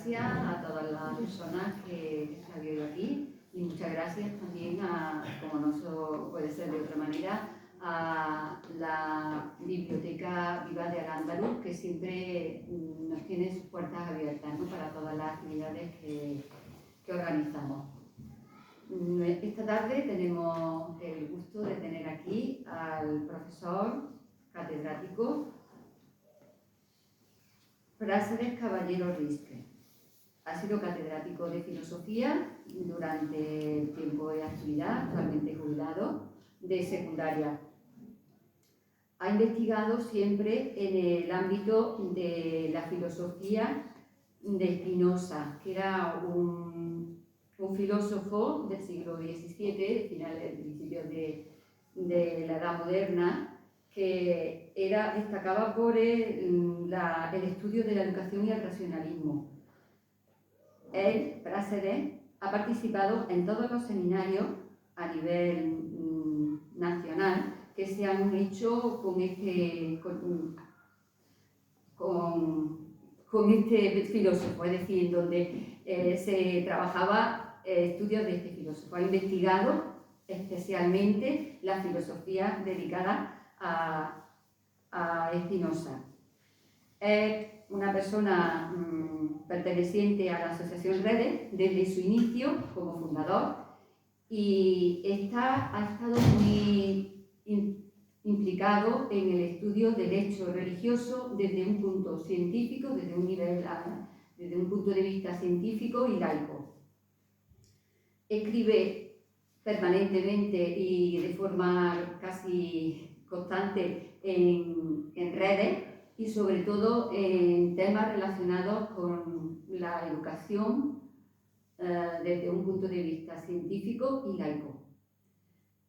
gracias a todas las personas que están hoy aquí y muchas gracias también como no puede ser de otra manera, a la Biblioteca Viva de Al-Ándalus, que siempre nos tiene sus puertas abiertas, ¿no?, para todas las actividades que organizamos. Esta tarde tenemos el gusto de tener aquí al profesor catedrático Práxedes Caballero Risque. Ha sido catedrático de filosofía durante el tiempo de actividad, actualmente jubilado, de secundaria. Ha investigado siempre en el ámbito de la filosofía de Spinoza, que era un filósofo del siglo XVII, finales, principios de la Edad Moderna, que destacaba por el estudio de la educación y el racionalismo. Él, Práxedes, ha participado en todos los seminarios a nivel nacional que se han hecho con este filósofo, es decir, donde se trabajaba estudios de este filósofo. Ha investigado especialmente la filosofía dedicada a Spinoza. Es una persona perteneciente a la Asociación Redes desde su inicio como fundador y ha estado muy implicado en el estudio del hecho religioso desde un punto científico, desde un punto de vista científico y laico. Escribe permanentemente y de forma casi constante en redes y sobre todo en temas relacionados con la educación desde un punto de vista científico y laico.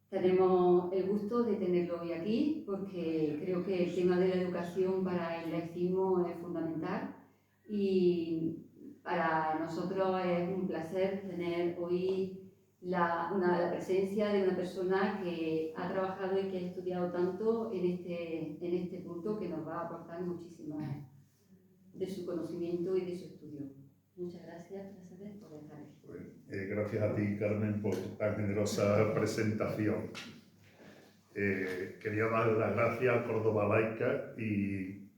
Tenemos el gusto de tenerlo hoy aquí porque creo que el tema de la educación para el laicismo es fundamental y para nosotros es un placer tener hoy la presencia de una persona que ha trabajado y que ha estudiado tanto en este punto, que nos va a aportar muchísimo de su conocimiento y de su estudio. Muchas gracias, Práxedes, por estar aquí. Gracias a ti, Carmen, por tan generosa presentación. Quería dar las gracias a Córdoba Laica y...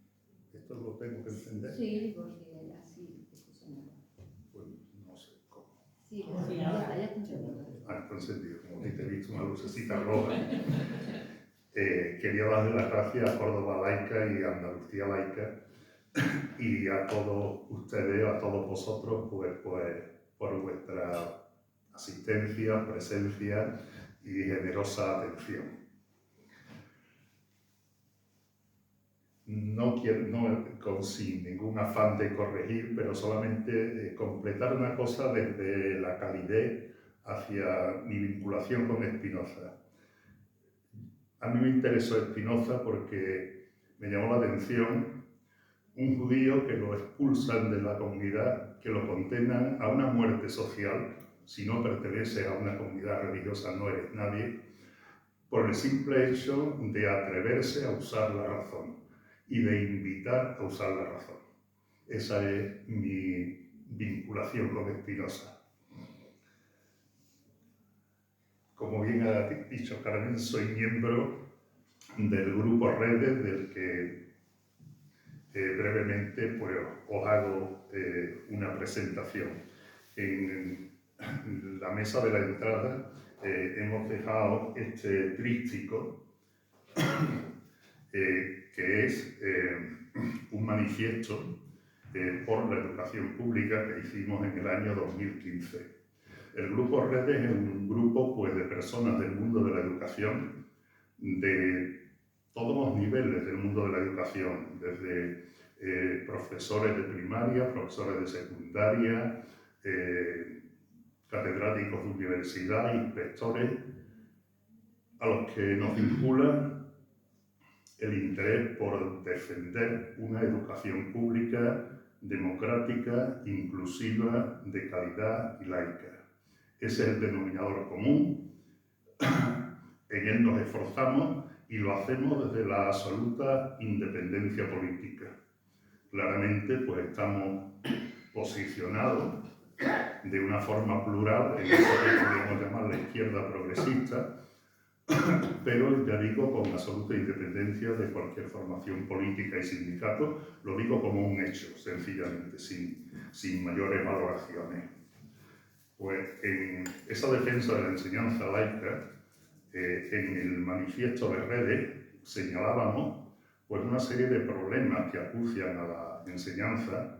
¿Esto lo tengo que encender? Sí, porque así te escucho mejor. Pues no sé cómo. Sí, ya está encendido. Está encendido, como que te he visto una lucecita roja. Quería darle las gracias a Córdoba Laica y a Andalucía Laica y a todos ustedes, a todos vosotros, pues por vuestra asistencia, presencia y generosa atención. No sin ningún afán de corregir, pero solamente completar una cosa desde la calidez hacia mi vinculación con Spinoza. A mí me interesó Spinoza porque me llamó la atención un judío que lo expulsan de la comunidad, que lo condenan a una muerte social. Si no perteneces a una comunidad religiosa no eres nadie, por el simple hecho de atreverse a usar la razón y de invitar a usar la razón. Esa es mi vinculación con Spinoza. Como bien ha dicho Carmen, soy miembro del grupo Redes, del que brevemente pues, os hago una presentación. En la mesa de la entrada hemos dejado este tríptico que es un manifiesto por la educación pública que hicimos en el año 2015. El grupo Redes es un grupo pues, de personas del mundo de la educación, de todos los niveles del mundo de la educación, desde profesores de primaria, profesores de secundaria, catedráticos de universidad, inspectores, a los que nos vincula el interés por defender una educación pública, democrática, inclusiva, de calidad y laica. Ese es el denominador común, en él nos esforzamos y lo hacemos desde la absoluta independencia política. Claramente, pues estamos posicionado de una forma plural en eso que podríamos llamar la izquierda progresista, pero ya digo, con absoluta independencia de cualquier formación política y sindicato, lo digo como un hecho, sencillamente, sin mayores valoraciones. Pues en esa defensa de la enseñanza laica, en el manifiesto de redes señalábamos pues, una serie de problemas que acucian a la enseñanza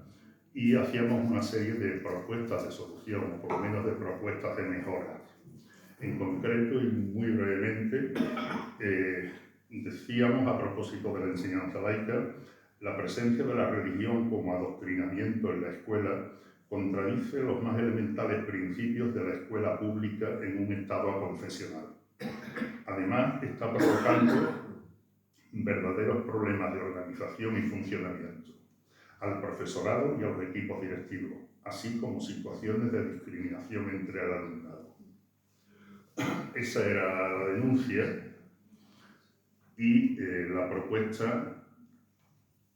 y hacíamos una serie de propuestas de solución, o por lo menos de propuestas de mejora. En concreto y muy brevemente, decíamos a propósito de la enseñanza laica, la presencia de la religión como adoctrinamiento en la escuela contradice los más elementales principios de la escuela pública en un estado aconfesional. Además, está provocando verdaderos problemas de organización y funcionamiento al profesorado y a los equipos directivos, así como situaciones de discriminación entre el alumnado. Esa era la denuncia y la propuesta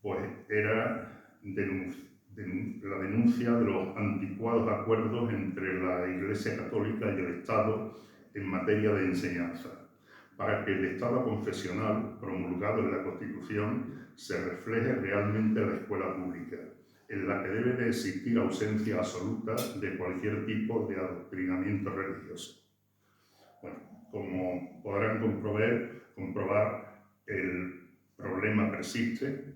pues, era la denuncia de los anticuados acuerdos entre la Iglesia Católica y el Estado en materia de enseñanza, para que el Estado confesional promulgado en la Constitución se refleje realmente en la escuela pública, en la que debe de existir ausencia absoluta de cualquier tipo de adoctrinamiento religioso. Bueno, como podrán comprobar, el problema persiste.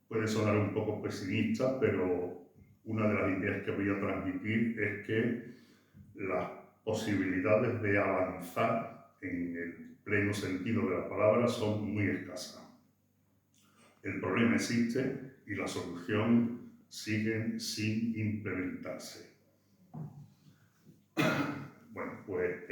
Puede sonar un poco pesimista, pero una de las ideas que voy a transmitir es que las posibilidades de avanzar en el pleno sentido de la palabra son muy escasas. El problema existe y la solución sigue sin implementarse. Bueno, pues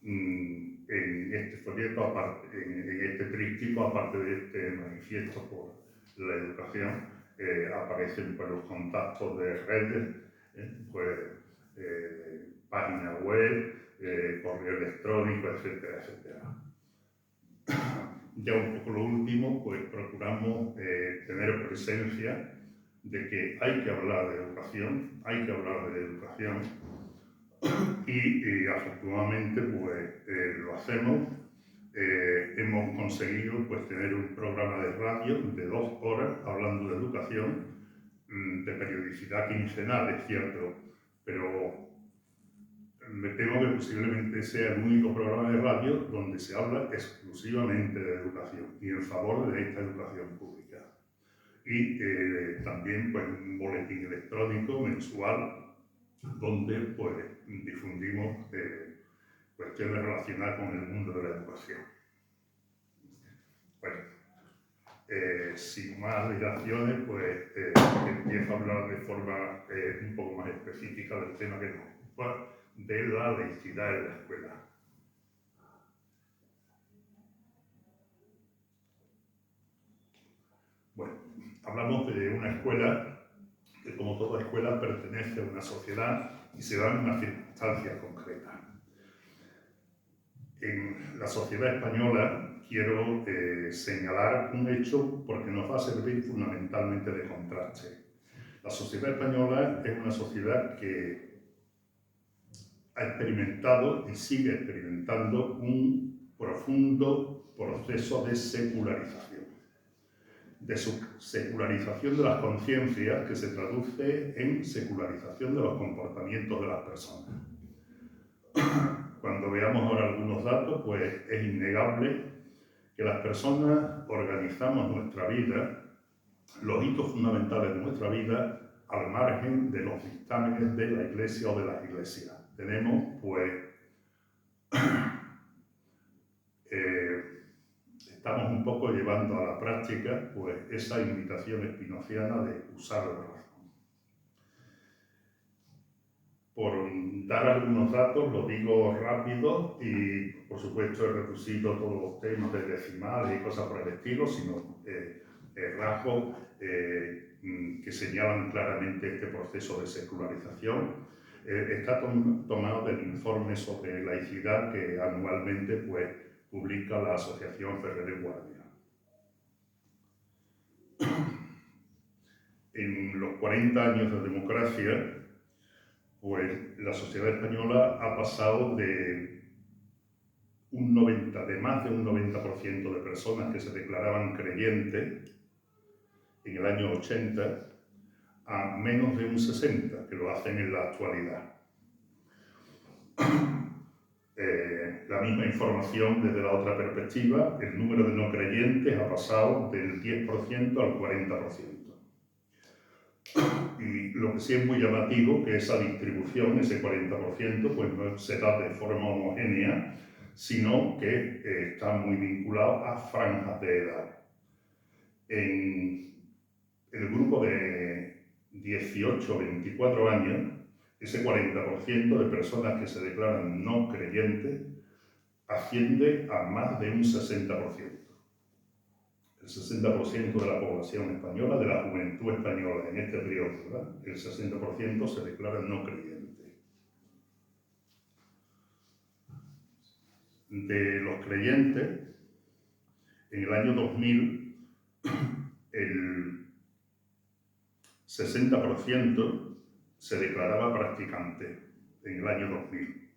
en este folleto, en este tríptico, aparte de este manifiesto por la educación, aparecen pues, los contactos de redes, página web, correo electrónico, etcétera, etcétera. Ya un poco lo último, pues procuramos tener presencia de que hay que hablar de educación, y afortunadamente pues lo hacemos. Hemos conseguido pues, tener un programa de radio de 2 horas hablando de educación, de periodicidad quincenal, es cierto, pero me temo que posiblemente sea el único programa de radio donde se habla exclusivamente de educación y en favor de esta educación pública. Y también pues, un boletín electrónico mensual donde pues, difundimos cuestiones relacionadas con el mundo de la educación. Bueno, sin más dilaciones, pues empiezo a hablar de forma un poco más específica del tema que nos ocupa, de la laicidad en la escuela. Bueno, hablamos de una escuela que, como toda escuela, pertenece a una sociedad y se da en una circunstancia concreta. En la sociedad española quiero señalar un hecho porque nos va a servir fundamentalmente de contraste. La sociedad española es una sociedad que ha experimentado y sigue experimentando un profundo proceso de secularización. De secularización de las conciencias que se traduce en secularización de los comportamientos de las personas. Cuando veamos ahora algunos datos, pues es innegable que las personas organizamos nuestra vida, los hitos fundamentales de nuestra vida, al margen de los dictámenes de la Iglesia o de las iglesias. Tenemos, pues, estamos un poco llevando a la práctica, pues, esa invitación espinociana de usar la razón. Por dar algunos datos, lo digo rápido y, por supuesto, he reducido todos los temas de decimales y cosas por el estilo, sino rasgos que señalan claramente este proceso de secularización. Está tomado del informe sobre laicidad que anualmente pues, publica la Asociación Ferrer Guardia. En los 40 años de democracia, pues la sociedad española ha pasado de más de un 90% de personas que se declaraban creyentes en el año 80 a menos de un 60% que lo hacen en la actualidad. La misma información desde la otra perspectiva, el número de no creyentes ha pasado del 10% al 40%. Y lo que sí es muy llamativo que esa distribución, ese 40%, pues no se da de forma homogénea, sino que está muy vinculado a franjas de edad. En el grupo de 18 24 años, ese 40% de personas que se declaran no creyentes asciende a más de un 60%. El 60% de la población española, de la juventud española en este periodo, ¿verdad? El 60% se declara no creyente. De los creyentes, en el año 2000, el 60% se declaraba practicante en el año 2000.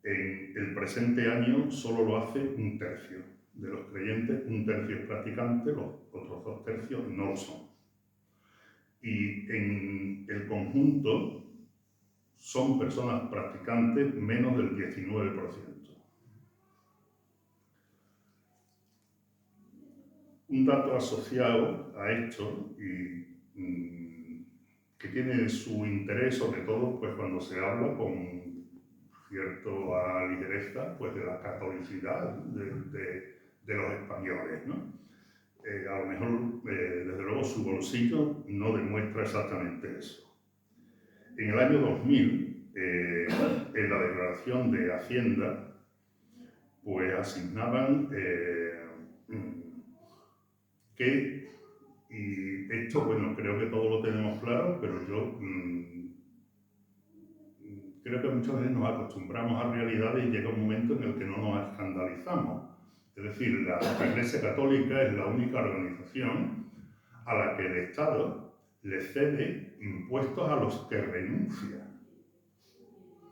En el presente año solo lo hace un tercio de los creyentes, un tercio es practicante, los otros 2 tercios no lo son. Y en el conjunto son personas practicantes menos del 19%. Un dato asociado a esto y que tiene su interés sobre todo pues, cuando se habla con cierta ligereza pues, de la catolicidad de los españoles, ¿no? A lo mejor, desde luego, su bolsillo no demuestra exactamente eso. En el año 2000, en la declaración de Hacienda, pues asignaban que, y esto, bueno, creo que todos lo tenemos claro, pero yo creo que muchas veces nos acostumbramos a realidades y llega un momento en el que no nos escandalizamos. Es decir, la Iglesia Católica es la única organización a la que el Estado le cede impuestos a los que renuncian.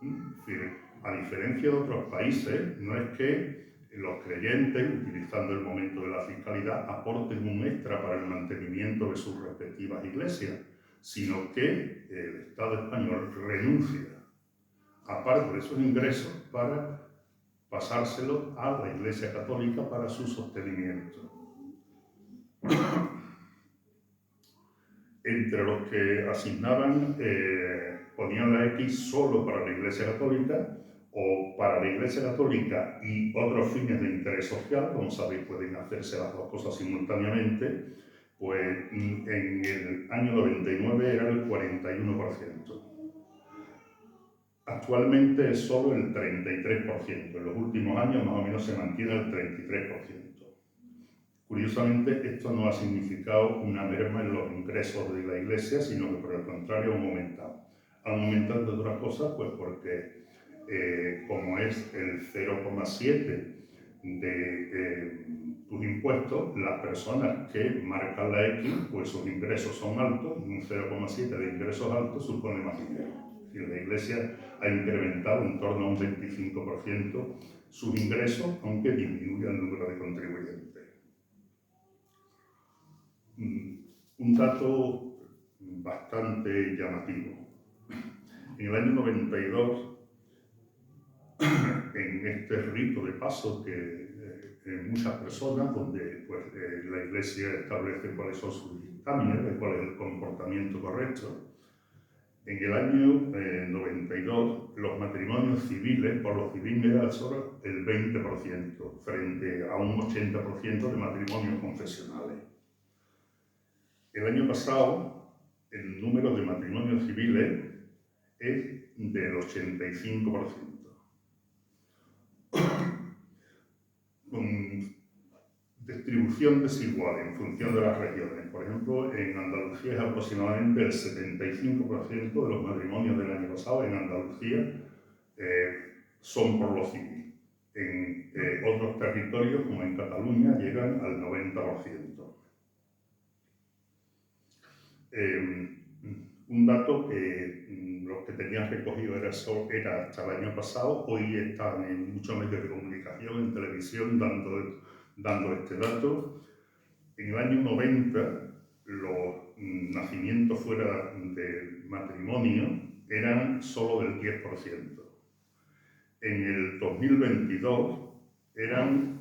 Es decir, a diferencia de otros países, no es que los creyentes, utilizando el momento de la fiscalidad, aporten un extra para el mantenimiento de sus respectivas iglesias, sino que el Estado español renuncia a parte de esos ingresos para pasárselo a la Iglesia Católica para su sostenimiento. Entre los que asignaban, ponían la X solo para la Iglesia Católica o para la Iglesia Católica y otros fines de interés social, como sabéis pueden hacerse las dos cosas simultáneamente, pues en el año 99 era el 41%. Actualmente es solo el 33%, en los últimos años más o menos se mantiene el 33%. Curiosamente, esto no ha significado una merma en los ingresos de la Iglesia, sino que por el contrario han aumentado. Han aumentado de otras cosas, pues porque como es el 0,7 de tus impuestos, las personas que marcan la X, pues sus ingresos son altos, y un 0,7 de ingresos altos supone más dinero. Es decir, la Iglesia ha incrementado en torno a un 25% sus ingresos, aunque disminuya el número de contribuyentes. Un dato bastante llamativo. En el año 92, en este rito de paso que muchas personas, donde pues, la Iglesia establece cuáles son sus dictámenes, de cuál es el comportamiento correcto, en el año 92 los matrimonios civiles, por lo civil era solo el 20%, frente a un 80% de matrimonios confesionales. El año pasado, el número de matrimonios civiles es del 85%. Con distribución desigual en función de las regiones. Por ejemplo, en Andalucía es aproximadamente el 75% de los matrimonios del año pasado en Andalucía son por lo civil. En otros territorios, como en Cataluña, llegan al 90%. Un dato que los que tenían recogido era hasta el año pasado, hoy están en muchos medios de comunicación, en televisión, dando este dato. En el año 90, los nacimientos fuera del matrimonio eran solo del 10%. En el 2022 eran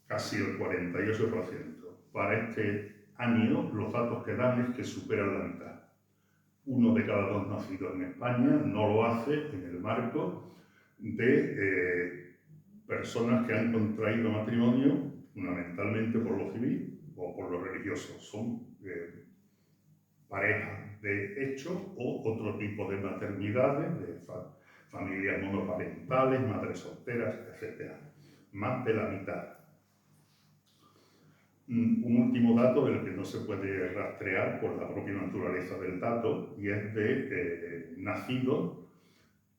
casi el 48%. Para este año, los datos que dan es que superan la mitad. 1 de cada 2 nacidos en España no lo hace en el marco de personas que han contraído matrimonio fundamentalmente por lo civil o por lo religioso. Son parejas de hecho o otro tipo de maternidades, de familias monoparentales, madres solteras, etc. Más de la mitad. Un último dato del que no se puede rastrear por la propia naturaleza del dato y es de nacidos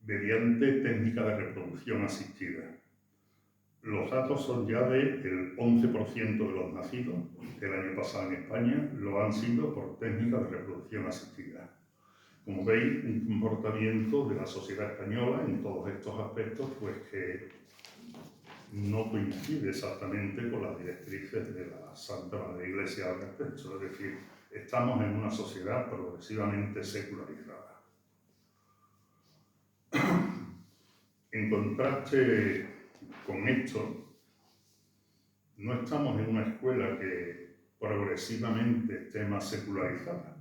mediante técnica de reproducción asistida. Los datos son ya del 11% de los nacidos el año pasado en España lo han sido por técnica de reproducción asistida. Como veis, un comportamiento de la sociedad española en todos estos aspectos pues que no coincide exactamente con las directrices de la Santa Madre Iglesia al respecto, es decir, estamos en una sociedad progresivamente secularizada. En contraste con esto, no estamos en una escuela que progresivamente esté más secularizada.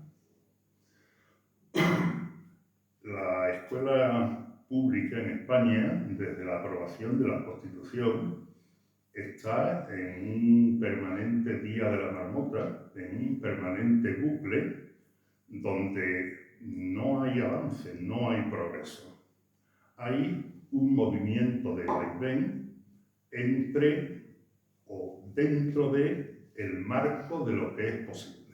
La escuela pública en España, desde la aprobación de la Constitución, está en un permanente día de la marmota, en un permanente bucle donde no hay avance, no hay progreso. Hay un movimiento de vaivén entre o dentro de el marco de lo que es posible.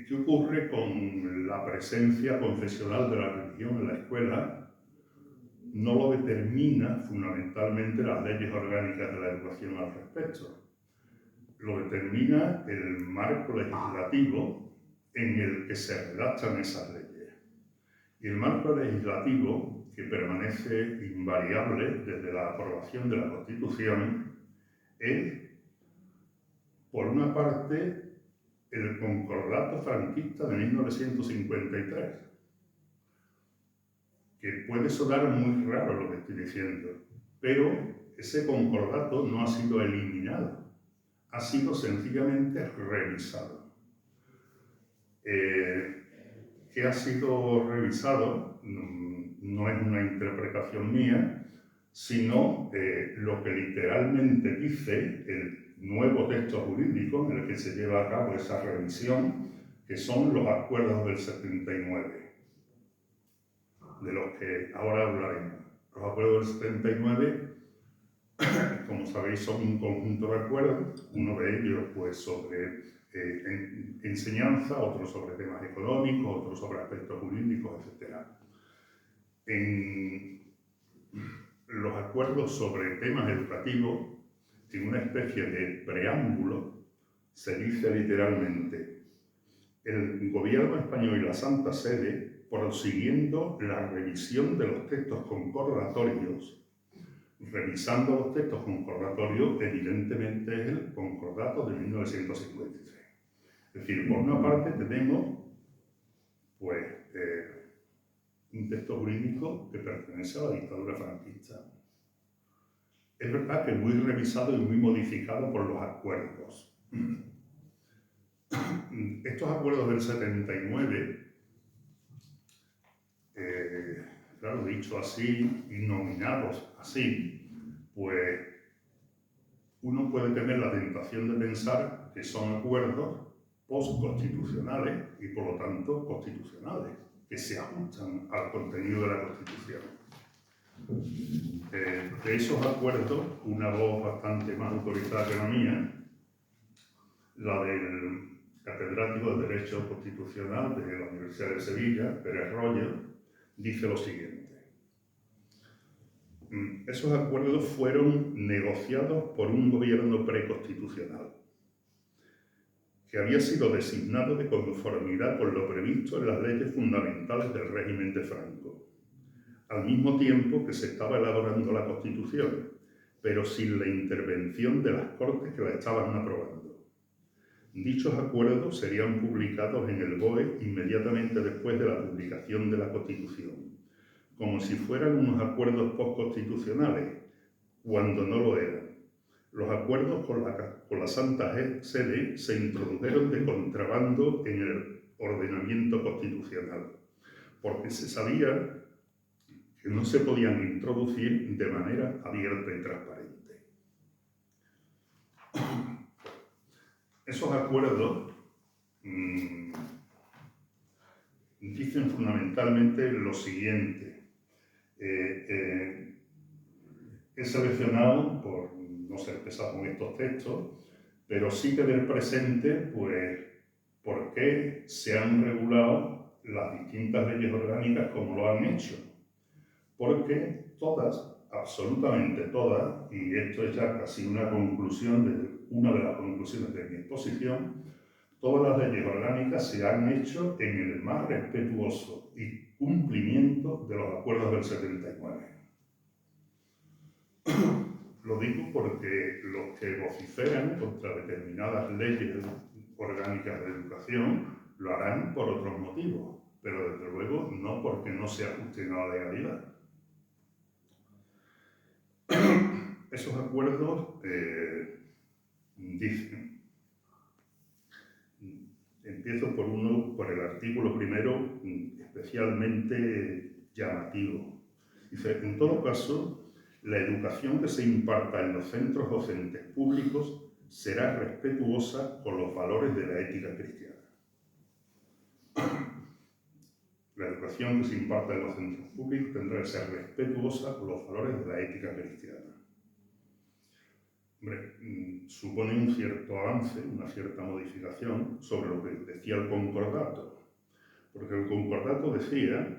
¿Qué ocurre con la presencia confesional de la religión en la escuela? No lo determina fundamentalmente las leyes orgánicas de la educación al respecto. Lo determina el marco legislativo en el que se redactan esas leyes. Y el marco legislativo, que permanece invariable desde la aprobación de la Constitución, es, por una parte, el concordato franquista de 1953, que puede sonar muy raro lo que estoy diciendo, pero ese concordato no ha sido eliminado, ha sido sencillamente revisado. ¿Qué ha sido revisado? No es una interpretación mía, sino lo que literalmente dice el nuevo texto jurídico en el que se lleva a cabo esa revisión, que son los acuerdos del 79, de los que ahora hablaremos. Los acuerdos del 79, como sabéis, son un conjunto de acuerdos, uno de ellos pues sobre enseñanza, otro sobre temas económicos, otro sobre aspectos jurídicos, etc. En los acuerdos sobre temas educativos, en una especie de preámbulo, se dice literalmente: el gobierno español y la Santa Sede, prosiguiendo la revisión de los textos concordatorios, revisando los textos concordatorios, evidentemente es el concordato de 1953. Es decir, por una parte tenemos pues, un texto jurídico que pertenece a la dictadura franquista. Es verdad que muy revisado y muy modificado por los acuerdos. Estos acuerdos del 79, claro, dicho así y nominados así, pues uno puede tener la tentación de pensar que son acuerdos postconstitucionales y por lo tanto constitucionales, que se ajustan al contenido de la Constitución. De esos acuerdos, una voz bastante más autorizada que la mía, la del catedrático de Derecho Constitucional de la Universidad de Sevilla, Pérez Royo, dice lo siguiente: esos acuerdos fueron negociados por un gobierno preconstitucional que había sido designado de conformidad con lo previsto en las leyes fundamentales del régimen de Franco, al mismo tiempo que se estaba elaborando la Constitución, pero sin la intervención de las Cortes que la estaban aprobando. Dichos acuerdos serían publicados en el BOE inmediatamente después de la publicación de la Constitución, como si fueran unos acuerdos postconstitucionales, cuando no lo eran. Los acuerdos con la Santa Sede se introdujeron de contrabando en el ordenamiento constitucional, porque se sabía que no se podían introducir de manera abierta y transparente. Esos acuerdos dicen fundamentalmente lo siguiente. He seleccionado, por no ser pesado con estos textos, pero sí tener presente, pues, por qué se han regulado las distintas leyes orgánicas como lo han hecho. Porque todas, absolutamente todas, y esto es ya casi una de las conclusiones de mi exposición, todas las leyes orgánicas se han hecho en el más respetuoso y cumplimiento de los acuerdos del 79. Lo digo porque los que vociferan contra determinadas leyes orgánicas de educación lo harán por otros motivos, pero desde luego no porque no se ajusten a la legalidad. Esos acuerdos dicen, empiezo por el artículo primero, especialmente llamativo. Dice, en todo caso, la educación que se imparta en los centros docentes públicos será respetuosa con los valores de la ética cristiana. La educación que se imparta en los centros públicos tendrá que ser respetuosa con los valores de la ética cristiana. Hombre, supone un cierto avance, una cierta modificación sobre lo que decía el concordato. Porque el concordato decía,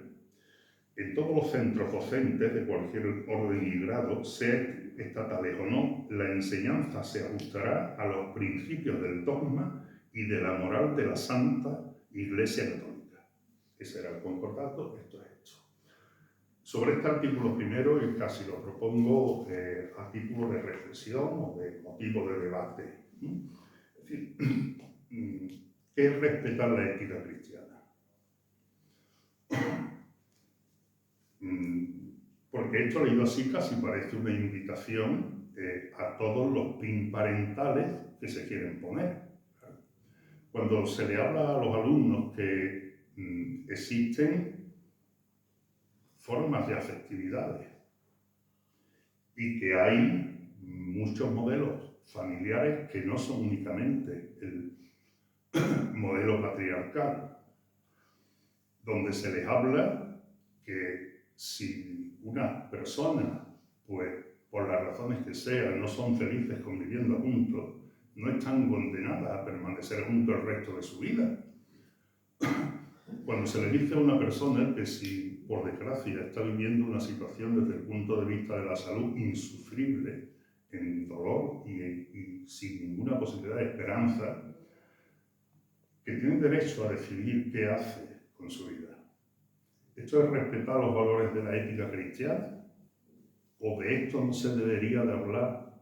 en todos los centros docentes de cualquier orden y grado, sean estatales o no, la enseñanza se ajustará a los principios del dogma y de la moral de la Santa Iglesia Católica. Ese era el concordato, esto es esto. Sobre este artículo primero, y casi lo propongo a título de reflexión o de motivo de debate. Es decir, ¿qué es respetar la ética cristiana? Porque esto leído así casi parece una invitación a todos los pin parentales que se quieren poner. Cuando se le habla a los alumnos que existen formas de afectividades y que hay muchos modelos familiares que no son únicamente el modelo patriarcal, donde se les habla que si unas personas, pues por las razones que sean, no son felices conviviendo juntos, no están condenadas a permanecer juntos el resto de su vida. Cuando se le dice a una persona que si, por desgracia, está viviendo una situación desde el punto de vista de la salud insufrible, en dolor y sin ninguna posibilidad de esperanza, que tiene derecho a decidir qué hace con su vida. ¿Esto es respetar los valores de la ética cristiana? ¿O de esto no se debería de hablar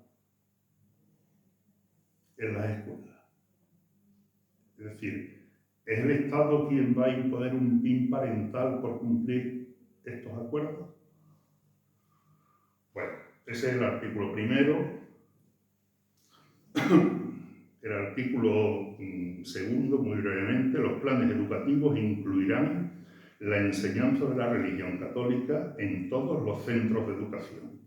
en las escuelas? Es decir, ¿es el Estado quien va a imponer un PIN parental por cumplir estos acuerdos? Bueno, ese es el artículo primero. El artículo segundo, muy brevemente, los planes educativos incluirán la enseñanza de la religión católica en todos los centros de educación,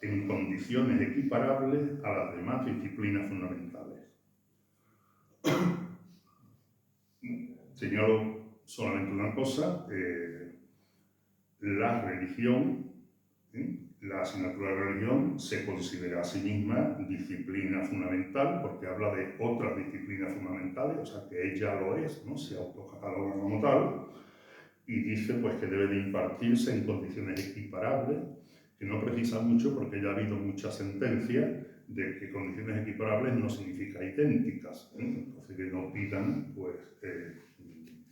en condiciones equiparables a las demás disciplinas fundamentales. Señalo solamente una cosa, la religión, la asignatura de religión se considera a sí misma disciplina fundamental porque habla de otras disciplinas fundamentales, o sea que ella lo es, ¿no? Se autocataloga como tal y dice pues que debe de impartirse en condiciones equiparables, que no precisa mucho porque ya ha habido muchas sentencias de que condiciones equiparables no significa idénticas, ¿eh? Entonces que no pidan pues,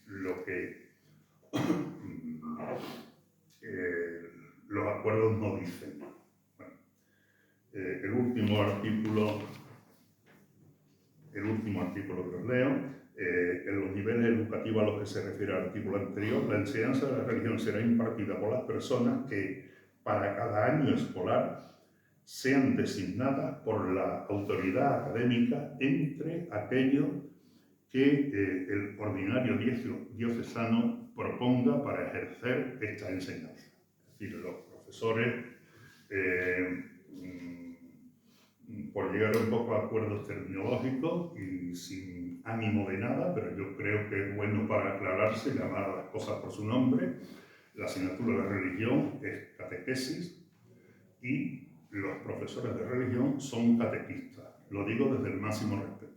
lo que los acuerdos no dicen. Bueno, el último artículo que os leo, en los niveles educativos a los que se refiere el artículo anterior, la enseñanza de la religión será impartida por las personas que para cada año escolar sean designadas por la autoridad académica entre aquellos que el ordinario diocesano proponga para ejercer esta enseñanza. Es decir, los profesores, por llegar un poco a acuerdos terminológicos y sin ánimo de nada, pero yo creo que es bueno para aclararse, llamar a las cosas por su nombre, la asignatura de religión es catequesis y los profesores de religión son catequistas. Lo digo desde el máximo respeto.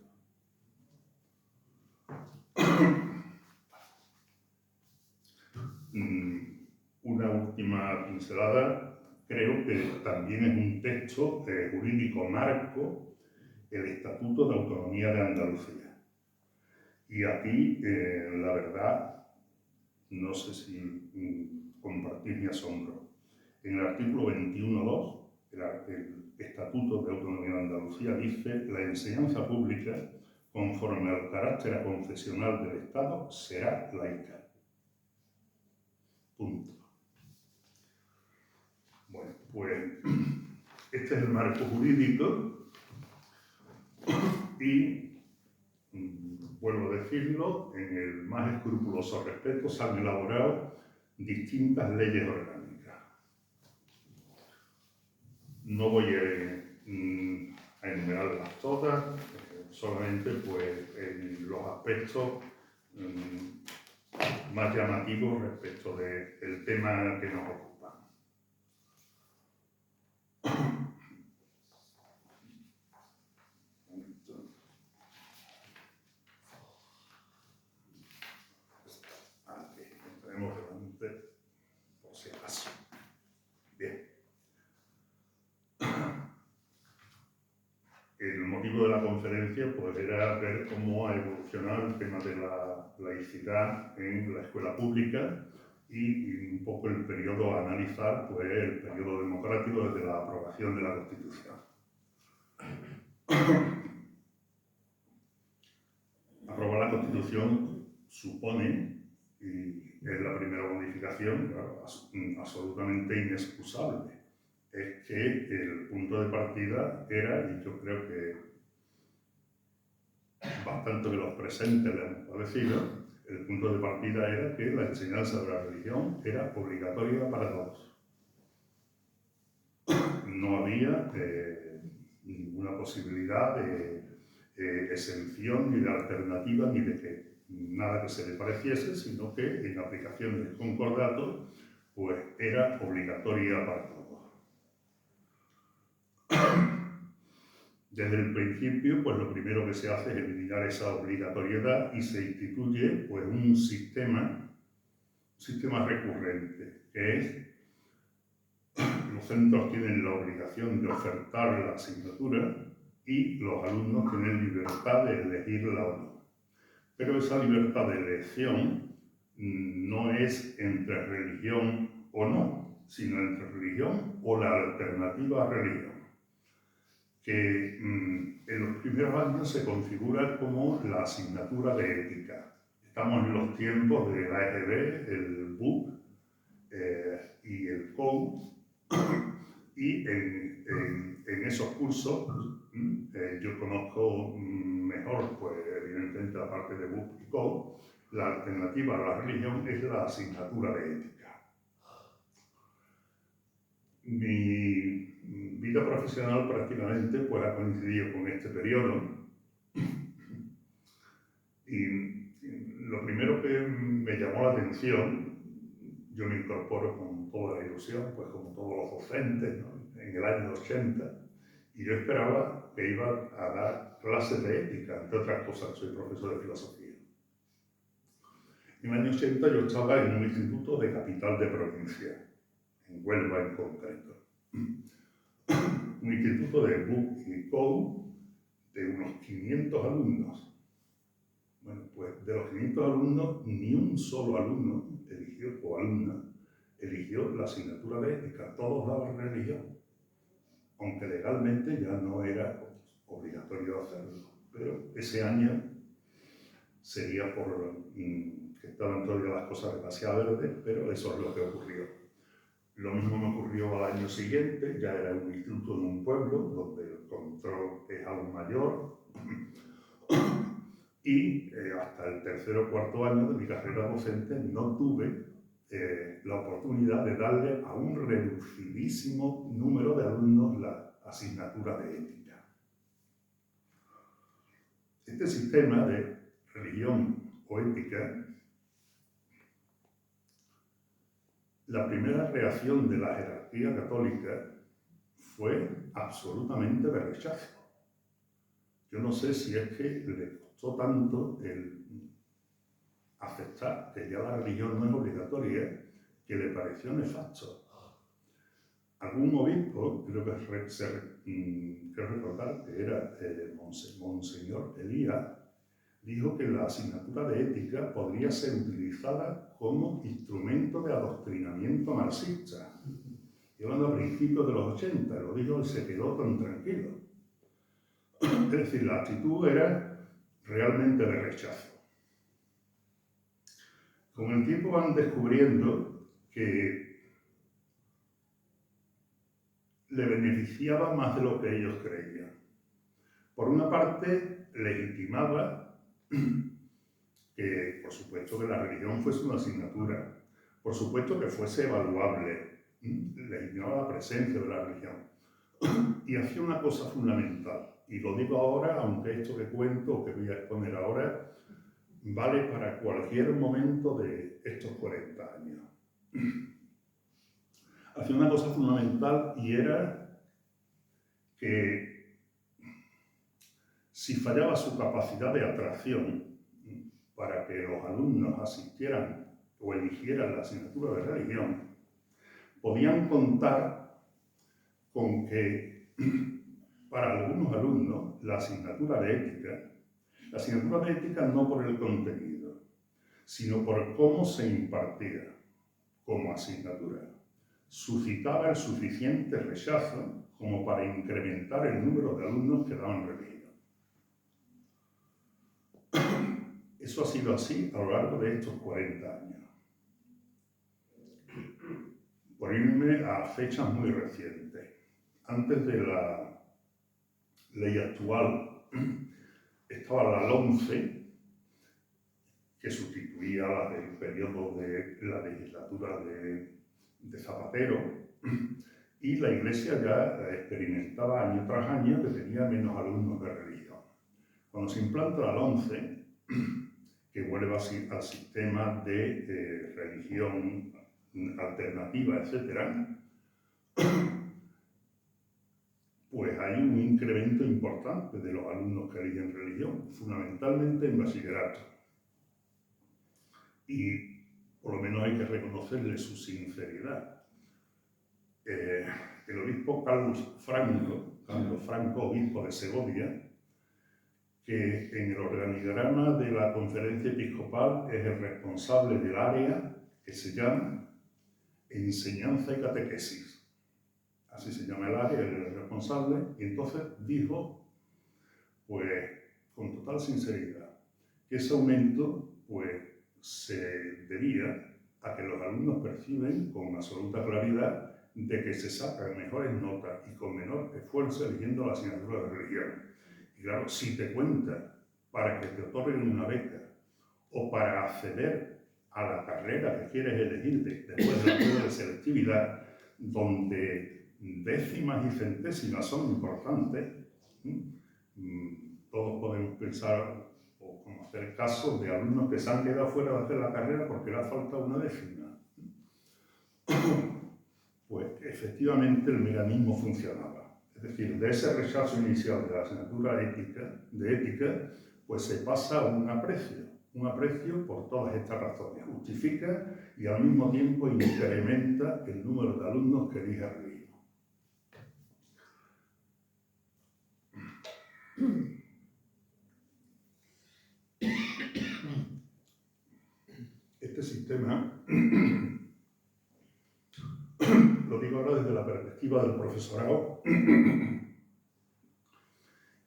Una última pincelada. Creo que también es un texto jurídico marco el Estatuto de Autonomía de Andalucía. Y aquí, la verdad, no sé si compartir mi asombro. En el artículo 21.2, el Estatuto de Autonomía de Andalucía dice: la enseñanza pública, conforme al carácter aconfesional del Estado, será laica. Punto. Bueno, pues este es el marco jurídico y, vuelvo a decirlo, en el más escrupuloso respeto se han elaborado distintas leyes orgánicas. No voy a enumerarlas todas, solamente pues, en los aspectos más llamativos respecto del tema que nos ocupa. Tenemos delante, por si acaso. Bien. El motivo de la conferencia pues, era ver cómo ha evolucionado el tema de la laicidad en la escuela pública y un poco el periodo a analizar, pues el periodo democrático desde la aprobación de la Constitución. Aprobar la Constitución supone, y es la primera modificación, claro, absolutamente inexcusable, es que el punto de partida era, y yo creo que bastante que los presentes le hemos padecido, el punto de partida era que la enseñanza de la religión era obligatoria para todos. No había ninguna posibilidad de exención, ni de alternativa, ni de que nada que se le pareciese, sino que en aplicación del concordato, pues era obligatoria para todos. Desde el principio, pues lo primero que se hace es eliminar esa obligatoriedad y se instituye pues, un sistema recurrente, que es los centros tienen la obligación de ofertar la asignatura y los alumnos tienen libertad de elegirla o no. Pero esa libertad de elección no es entre religión o no, sino entre religión o la alternativa a religión, que en los primeros años se configura como la asignatura de ética. Estamos en los tiempos de la EGB, el BUP y el COU, y en esos cursos yo conozco mejor, pues evidentemente la parte de BUP y COU, la alternativa a la religión es la asignatura de ética. Mi vida profesional prácticamente pues, ha coincidido con este periodo y lo primero que me llamó la atención, yo me incorporo con toda la ilusión, pues como todos los docentes, ¿no? En el año 80, y yo esperaba que iba a dar clases de ética, entre otras cosas, soy profesor de filosofía. En el año 80 yo estaba en un instituto de capital de provincia, en Huelva en concreto. un instituto de Book y Code de unos 500 alumnos. Bueno, pues de los 500 alumnos, ni un solo alumno eligió, o alumna, eligió la asignatura de ética. Todos daban religión, aunque legalmente ya no era obligatorio hacerlo. Pero ese año sería por que estaban todavía las cosas demasiado verdes, pero eso es lo que ocurrió. Lo mismo me ocurrió al año siguiente, ya era un instituto en un pueblo, donde el control es aún mayor, y hasta el tercer o cuarto año de mi carrera docente no tuve la oportunidad de darle a un reducidísimo número de alumnos la asignatura de ética. Este sistema de religión o ética, la primera reacción de la jerarquía católica fue absolutamente de rechazo. Yo no sé si es que le costó tanto el aceptar que ya la religión no es obligatoria, que le pareció nefasto. Algún obispo, creo recordar que era Monseñor Elías, dijo que la asignatura de ética podría ser utilizada como instrumento de adoctrinamiento marxista. Y hablando a principios de los 80, lo dijo y se quedó tan tranquilo. Es decir, la actitud era realmente de rechazo. Con el tiempo van descubriendo que le beneficiaba más de lo que ellos creían. Por una parte, legitimaba que, por supuesto, que la religión fuese una asignatura, por supuesto que fuese evaluable, legitimaba la presencia de la religión, y hacía una cosa fundamental, y lo digo ahora, aunque esto que cuento o que voy a exponer ahora vale para cualquier momento de estos 40 años. Hacía una cosa fundamental y era que si fallaba su capacidad de atracción para que los alumnos asistieran o eligieran la asignatura de religión, podían contar con que para algunos alumnos la asignatura de ética no por el contenido, sino por cómo se impartía como asignatura, suscitaba el suficiente rechazo como para incrementar el número de alumnos que daban religión. Eso ha sido así a lo largo de estos 40 años. Por irme a fechas muy recientes. Antes de la ley actual estaba la LOMCE, que sustituía la del periodo de la legislatura de Zapatero, y la Iglesia ya experimentaba año tras año que tenía menos alumnos de religión. Cuando se implanta la LOMCE, que vuelve al sistema de religión alternativa, etc., pues hay un incremento importante de los alumnos que eligen religión, fundamentalmente en bachillerato. Y por lo menos hay que reconocerle su sinceridad. El obispo Carlos Franco, obispo de Segovia, que en el organigrama de la conferencia episcopal es el responsable del área que se llama Enseñanza y Catequesis. Así se llama el área, el responsable, y entonces dijo, pues, con total sinceridad, que ese aumento, pues, se debía a que los alumnos perciben con absoluta claridad de que se sacan mejores notas y con menor esfuerzo eligiendo la asignatura de religión. Y claro, si te cuentan para que te otorguen una beca o para acceder a la carrera que quieres elegir después de la prueba de selectividad, donde décimas y centésimas son importantes, todos podemos pensar o conocer casos de alumnos que se han quedado fuera de hacer la carrera porque le ha faltado una décima. Pues efectivamente el mecanismo funcionaba. Es decir, de ese rechazo inicial de la asignatura de ética, pues se pasa a un aprecio por todas estas razones. Justifica y al mismo tiempo incrementa el número de alumnos que eligen religión. este sistema, lo digo ahora desde la perspectiva del profesorado,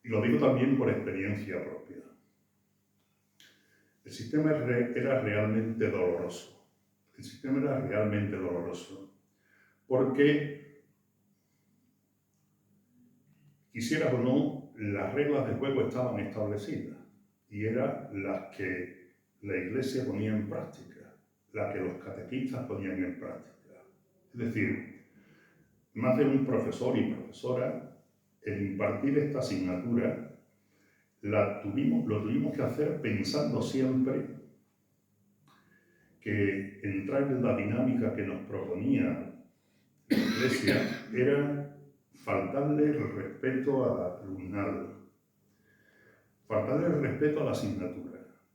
y lo digo también por experiencia propia. El sistema era realmente doloroso. El sistema era realmente doloroso porque, quisieras o no, las reglas del juego estaban establecidas y eran las que la Iglesia ponía en práctica, las que los catequistas ponían en práctica. Es decir, más de un profesor y profesora, el impartir esta asignatura, lo tuvimos que hacer pensando siempre que entrar en la dinámica que nos proponía la Iglesia era faltarle el respeto al alumnado, faltarle el respeto a la asignatura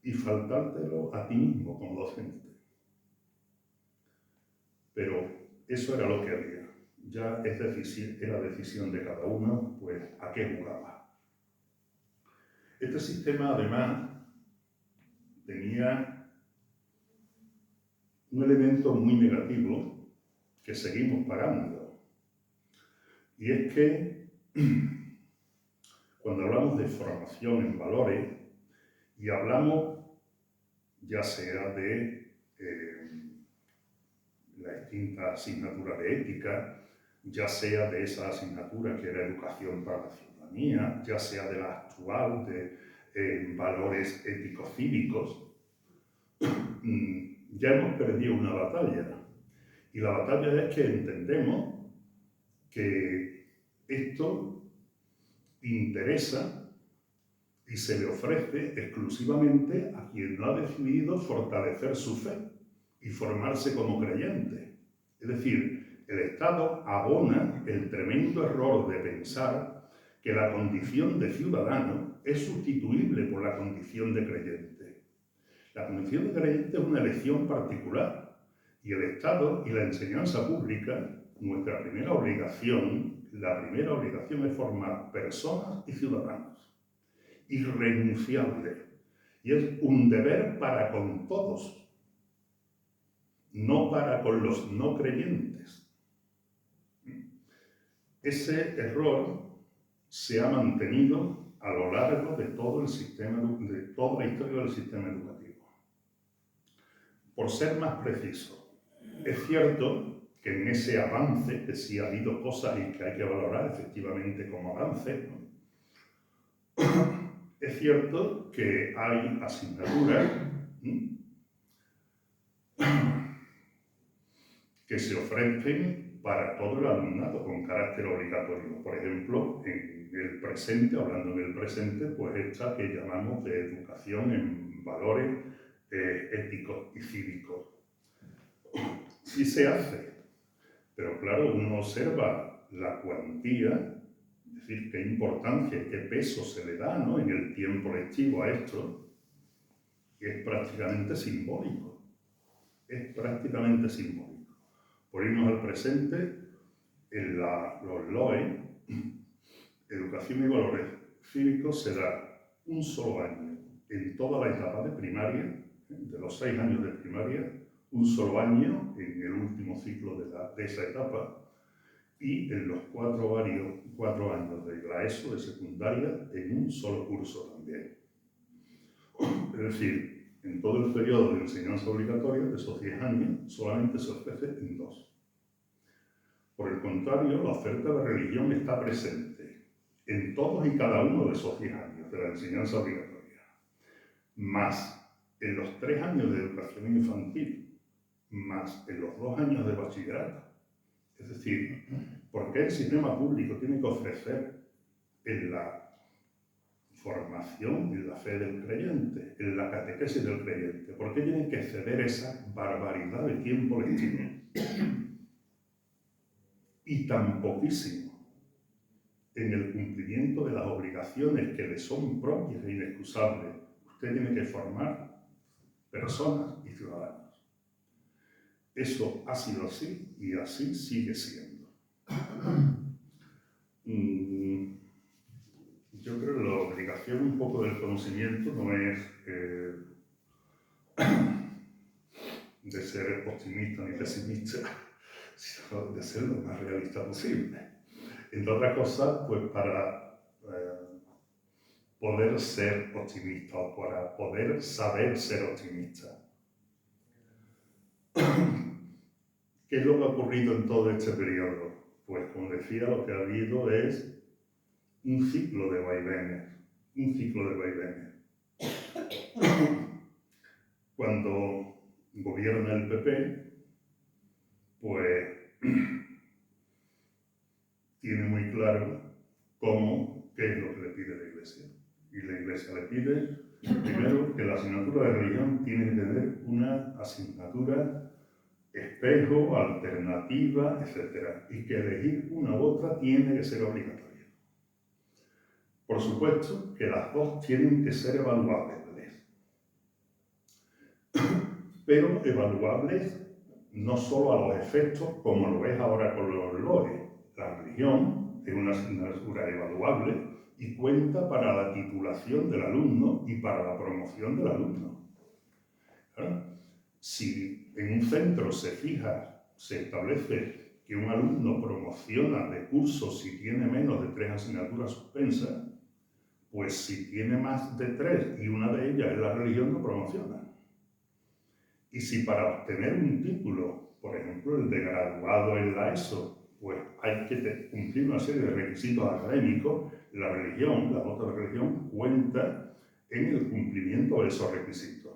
y faltártelo a ti mismo como docente. Pero eso era lo que había. Ya era decisión de cada uno, pues, a qué jugaba. Este sistema, además, tenía un elemento muy negativo que seguimos pagando. Y es que cuando hablamos de formación en valores y hablamos ya sea de la extinta asignatura de ética, ya sea de esa asignatura que era educación para la ciudadanía, ya sea de la actual de valores éticos cívicos, ya hemos perdido una batalla. Y la batalla es que entendemos que esto interesa y se le ofrece exclusivamente a quien no ha decidido fortalecer su fe y formarse como creyente. Es decir, el Estado abona el tremendo error de pensar que la condición de ciudadano es sustituible por la condición de creyente. La condición de creyente es una elección particular y el Estado y la enseñanza pública, nuestra primera obligación, es formar personas y ciudadanos. Irrenunciable. Y es un deber para con todos, no para con los no creyentes. Ese error se ha mantenido a lo largo de todo el sistema, de toda la historia del sistema educativo. Por ser más preciso, es cierto que en ese avance, que sí ha habido cosas y que hay que valorar efectivamente como avance, ¿no? Es cierto que hay asignaturas que se ofrecen para todo el alumnado con carácter obligatorio. Por ejemplo, en el presente, hablando en el presente, pues esta que llamamos de educación en valores éticos y cívicos. Sí se hace, pero claro, uno observa la cuantía, es decir, qué importancia, qué peso se le da, ¿no?, en el tiempo lectivo a esto, y es prácticamente simbólico. Es prácticamente simbólico. Por irnos al presente, en los LOE, Educación y Valores Cívicos, se da un solo año en toda la etapa de primaria, de los 6 años de primaria, un solo año en el último ciclo de esa etapa, y en los 4 años de la ESO, de secundaria, en un solo curso también. Es decir, en todo el periodo de enseñanza obligatoria, de esos 10 años, solamente se ofrece en 2. Por el contrario, la oferta de religión está presente en todos y cada uno de esos 10 años de la enseñanza obligatoria, más en los 3 años de educación infantil, más en los 2 años de bachillerato. Es decir, ¿por qué el sistema público tiene que ofrecer en la formación en la fe del creyente, en la catequesis del creyente? ¿Por qué tienen que ceder esa barbaridad de tiempo lectivo? Y tan poquísimo en el cumplimiento de las obligaciones que le son propias e inexcusables. Usted tiene que formar personas y ciudadanos. Eso ha sido así y así sigue siendo. Yo creo que la obligación un poco del conocimiento no es de ser optimista ni pesimista, sino de ser lo más realista posible. Entre otras cosas, pues para poder ser optimista o para poder saber ser optimista. ¿Qué es lo que ha ocurrido en todo este periodo? Pues, como decía, lo que ha habido es un ciclo de vaivenes, Cuando gobierna el PP, pues tiene muy claro qué es lo que le pide la Iglesia. Y la Iglesia le pide, primero, que la asignatura de religión tiene que tener una asignatura espejo, alternativa, etc. Y que elegir una u otra tiene que ser obligatoria. Por supuesto que las dos tienen que ser evaluables, pero evaluables no solo a los efectos, como lo es ahora con los LOE. La religión es una asignatura evaluable y cuenta para la titulación del alumno y para la promoción del alumno. ¿Claro? Si en un centro se establece que un alumno promociona de curso si tiene menos de 3 asignaturas suspensas, pues si tiene más de 3 y una de ellas es la religión, no promociona. Y si para obtener un título, por ejemplo el de graduado en la ESO, pues hay que cumplir una serie de requisitos académicos, la nota de religión cuenta en el cumplimiento de esos requisitos.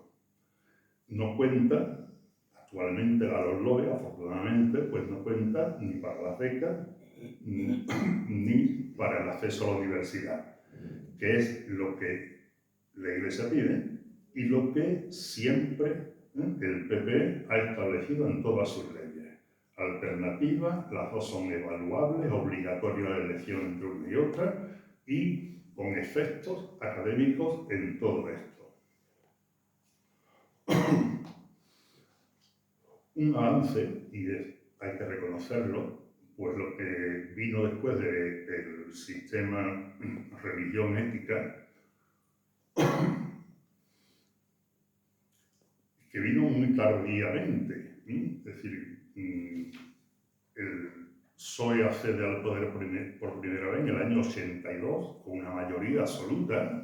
No cuenta, actualmente la LOE, afortunadamente, pues no cuenta ni para las becas ni para el acceso a la universidad, que es lo que la Iglesia pide y lo que siempre el PP ha establecido en todas sus leyes. Alternativas, las dos son evaluables, obligatoria la elección entre una y otra y con efectos académicos en todo esto. Un avance, y hay que reconocerlo, pues lo que vino después del sistema religión-ética, que vino muy tardíamente. Es decir, el PSOE accede al poder por primera vez en el año 82, con una mayoría absoluta,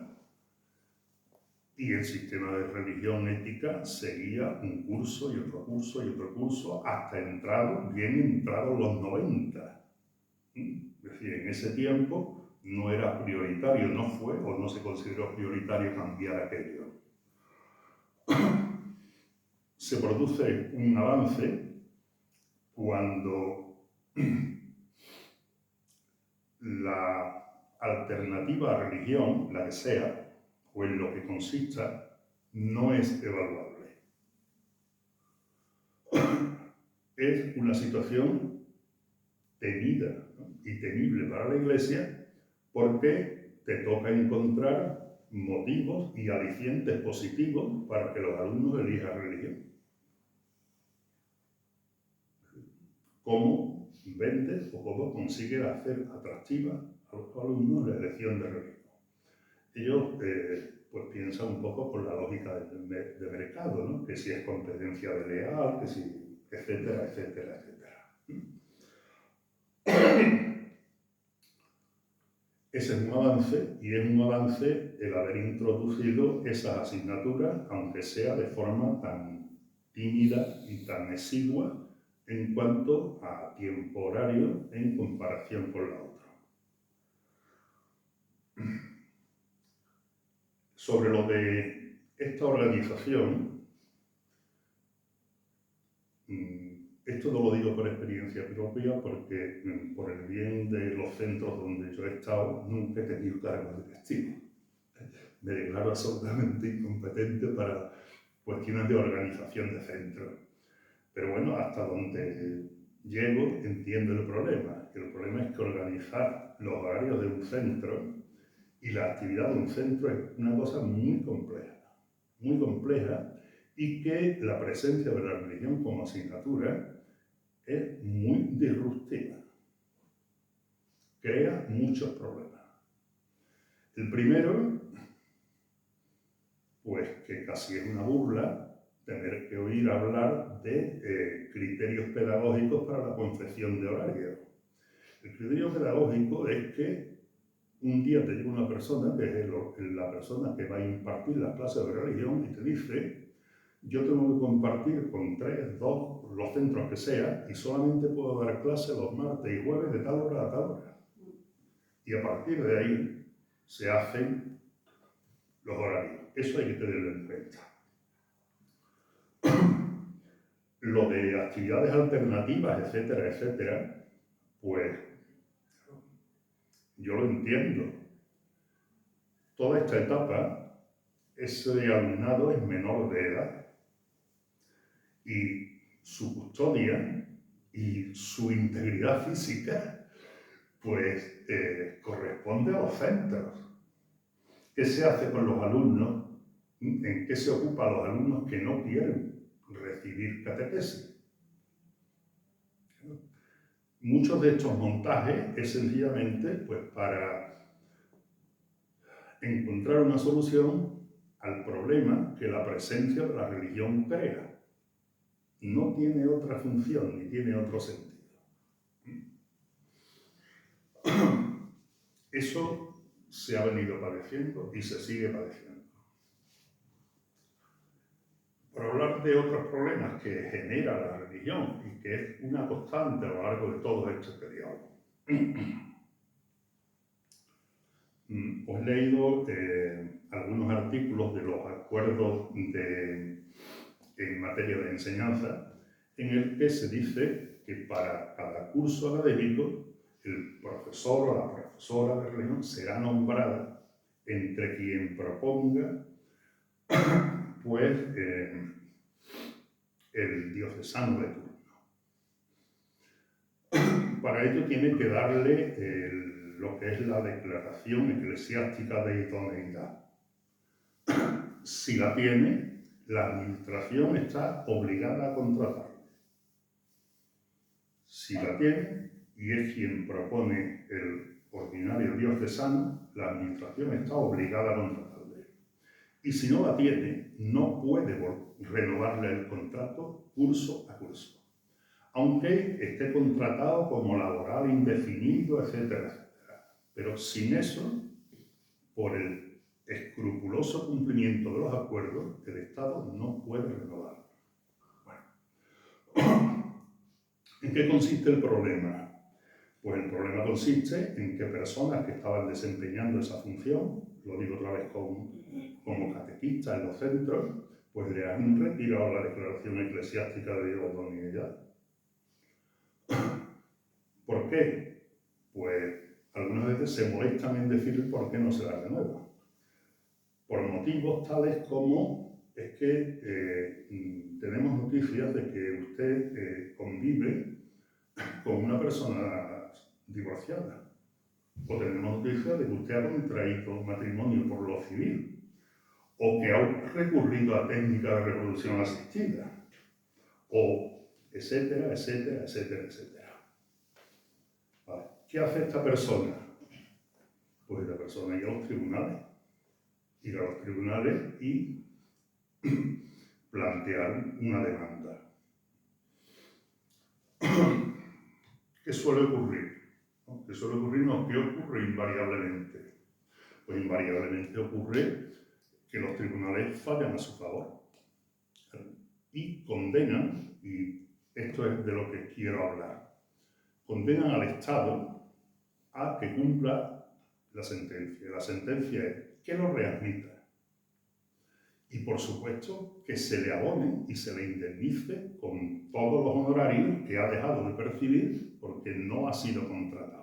y el sistema de religión ética seguía un curso y otro curso y otro curso hasta bien entrados los 90. Es decir, en ese tiempo no era prioritario, no fue o no se consideró prioritario cambiar aquello. Se produce un avance cuando la alternativa a religión, la que sea, o en lo que consista, no es evaluable. Es una situación temida, ¿no? Y temible para la Iglesia porque te toca encontrar motivos y alicientes positivos para que los alumnos elijan religión. ¿Cómo vendes o cómo consigues hacer atractiva a los alumnos la elección de religión? Ellos pues piensan un poco con la lógica de mercado, ¿no? Que si es competencia desleal, que si, etcétera, etcétera, etcétera. Ese es un avance, y es un avance el haber introducido esas asignaturas, aunque sea de forma tan tímida y tan exigua en cuanto a tiempo horario en comparación con la otra. Sobre lo de esta organización, esto no lo digo por experiencia propia porque por el bien de los centros donde yo he estado nunca he tenido cargo directivo. Me declaro absolutamente incompetente para cuestiones de organización de centros. Pero bueno, hasta donde llego entiendo el problema. El problema es que organizar los horarios de un centro y la actividad de un centro es una cosa muy compleja y que la presencia de la religión como asignatura es muy disruptiva. Crea muchos problemas. El primero, pues que casi es una burla, tener que oír hablar de criterios pedagógicos para la concepción de horario. El criterio pedagógico es que un día te llega una persona, que es la persona que va a impartir las clases de religión, y te dice: yo tengo que compartir con 3, 2, los centros que sea, y solamente puedo dar clases los martes y jueves de tal hora a tal hora. Y a partir de ahí se hacen los horarios. Eso hay que tenerlo en cuenta. Lo de actividades alternativas, etcétera, etcétera, pues yo lo entiendo. Toda esta etapa, ese alumnado es menor de edad y su custodia y su integridad física pues corresponde a los centros. ¿Qué se hace con los alumnos? ¿En qué se ocupan los alumnos que no quieren recibir catequesis? Muchos de estos montajes es sencillamente pues, para encontrar una solución al problema que la presencia de la religión crea. No tiene otra función ni tiene otro sentido. Eso se ha venido padeciendo y se sigue padeciendo. Por hablar de otros problemas que genera la religión y que es una constante a lo largo de todo este periodo. Os he leído algunos artículos de los acuerdos en materia de enseñanza, en el que se dice que para cada curso académico el profesor o la profesora de religión será nombrada entre quien proponga pues el diocesano de turno. Para ello tiene que darle lo que es la declaración eclesiástica de idoneidad. Si la tiene, la administración está obligada a contratarle. Si la tiene y es quien propone el ordinario diocesano, la administración está obligada a contratarle. Y si no la tiene, no puede renovarle el contrato curso a curso, aunque esté contratado como laboral indefinido, etcétera, etcétera. Pero sin eso, por el escrupuloso cumplimiento de los acuerdos, el Estado no puede renovar. Bueno, ¿en qué consiste el problema? Pues el problema consiste en que personas que estaban desempeñando esa función, lo digo otra vez como catequistas en los centros, pues le han retirado la declaración eclesiástica de idoneidad. ¿Por qué? Pues algunas veces se molestan en decir por qué no se la renueva. Por motivos tales como es que tenemos noticias de que usted convive con una persona divorciada, o tenemos noticias de que usted ha contraído matrimonio por lo civil, o que ha recurrido a técnica de reproducción asistida, o etcétera, etcétera, etcétera, etcétera. Vale. ¿Qué hace esta persona? Pues la persona ir a los tribunales y plantear una demanda. ¿Qué suele ocurrir? ¿Qué suele ocurrir? No, ¿qué ocurre invariablemente? Pues invariablemente ocurre que los tribunales fallan a su favor y condenan, y esto es de lo que quiero hablar, condenan al Estado a que cumpla la sentencia. La sentencia es que lo readmita y, por supuesto, que se le abone y se le indemnice con todos los honorarios que ha dejado de percibir porque no ha sido contratado.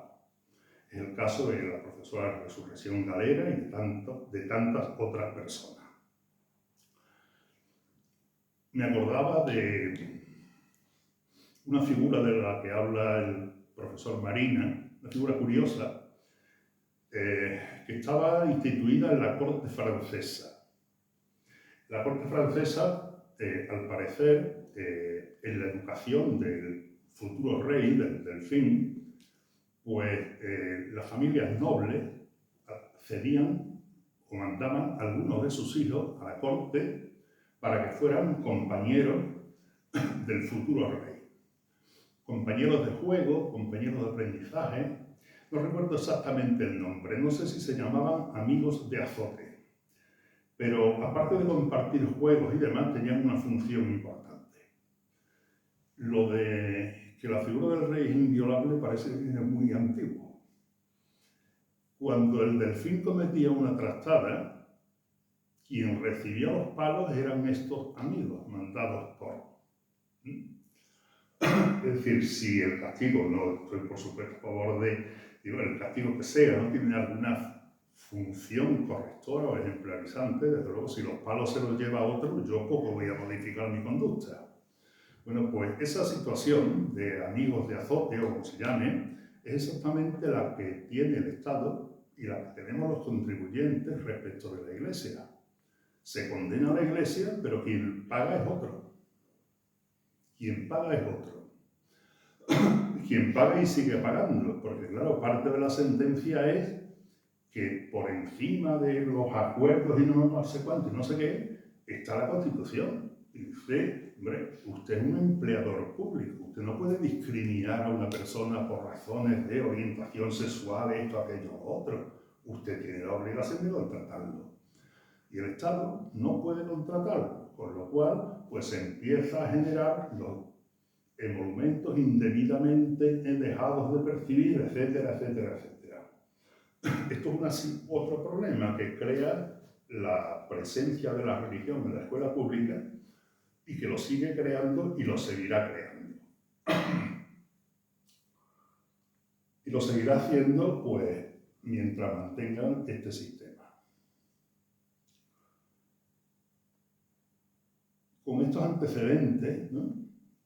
Es el caso de la profesora Resurrección Galera y de tantas otras personas. Me acordaba de una figura de la que habla el profesor Marina, una figura curiosa, que estaba instituida en la corte francesa. La corte francesa, al parecer, en la educación del futuro rey, del delfín, pues las familias nobles cedían o mandaban a algunos de sus hijos a la corte para que fueran compañeros del futuro rey. Compañeros de juego, compañeros de aprendizaje, no recuerdo exactamente el nombre, no sé si se llamaban amigos de azote, pero aparte de compartir juegos y demás, tenían una función importante. Lo de que la figura del rey es inviolable parece que es muy antiguo. Cuando el delfín cometía una trastada, quien recibía los palos eran estos amigos mandados por. Es decir, si el castigo, no estoy por supuesto a favor de, el castigo que sea, no tiene alguna función correctora o ejemplarizante, desde luego si los palos se los lleva a otro, yo poco voy a modificar mi conducta. Bueno, pues esa situación de amigos de azote, o como se llame, es exactamente la que tiene el Estado y la que tenemos los contribuyentes respecto de la Iglesia. Se condena a la Iglesia, pero quien paga es otro. Quien paga es otro. Quien paga y sigue pagando, porque claro, parte de la sentencia es que por encima de los acuerdos y no sé cuánto y no sé qué, está la Constitución. Y usted, hombre, usted es un empleador público, usted no puede discriminar a una persona por razones de orientación sexual, esto, aquello, otro. Usted tiene la obligación de contratarlo. Y el Estado no puede contratarlo, con lo cual, pues se empieza a generar los emolumentos indebidamente dejados de percibir, etcétera, etcétera, etcétera. Esto es otro problema que crea la presencia de la religión en la escuela pública y que lo sigue creando y lo seguirá creando. Y lo seguirá haciendo, pues, mientras mantengan este sistema. Con estos antecedentes, ¿no?,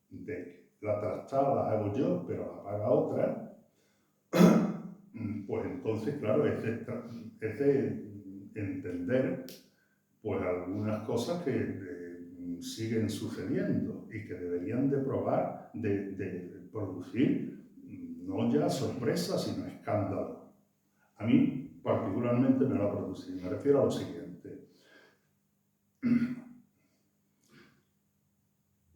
de la trastada la hago yo, pero la paga otra, pues entonces, claro, es de entender pues algunas cosas que siguen sucediendo y que deberían de probar, de producir no ya sorpresa, sino escándalo. A mí particularmente me lo ha producido. Me refiero a lo siguiente.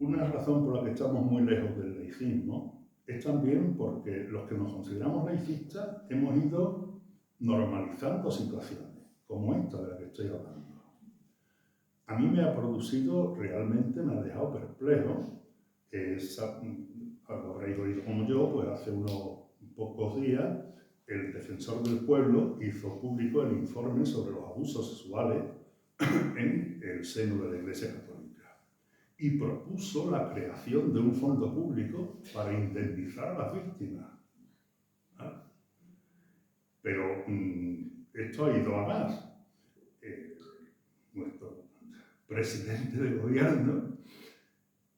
Una razón por la que estamos muy lejos del laicismo es también porque los que nos consideramos laicistas hemos ido normalizando situaciones, como esta de la que estoy hablando. A mí me ha producido, realmente me ha dejado perplejo, lo habréis oído como yo, pues hace unos pocos días el defensor del pueblo hizo público el informe sobre los abusos sexuales en el seno de la Iglesia Católica y propuso la creación de un fondo público para indemnizar a las víctimas. ¿Ah? Pero esto ha ido a más. Nuestro presidente de gobierno,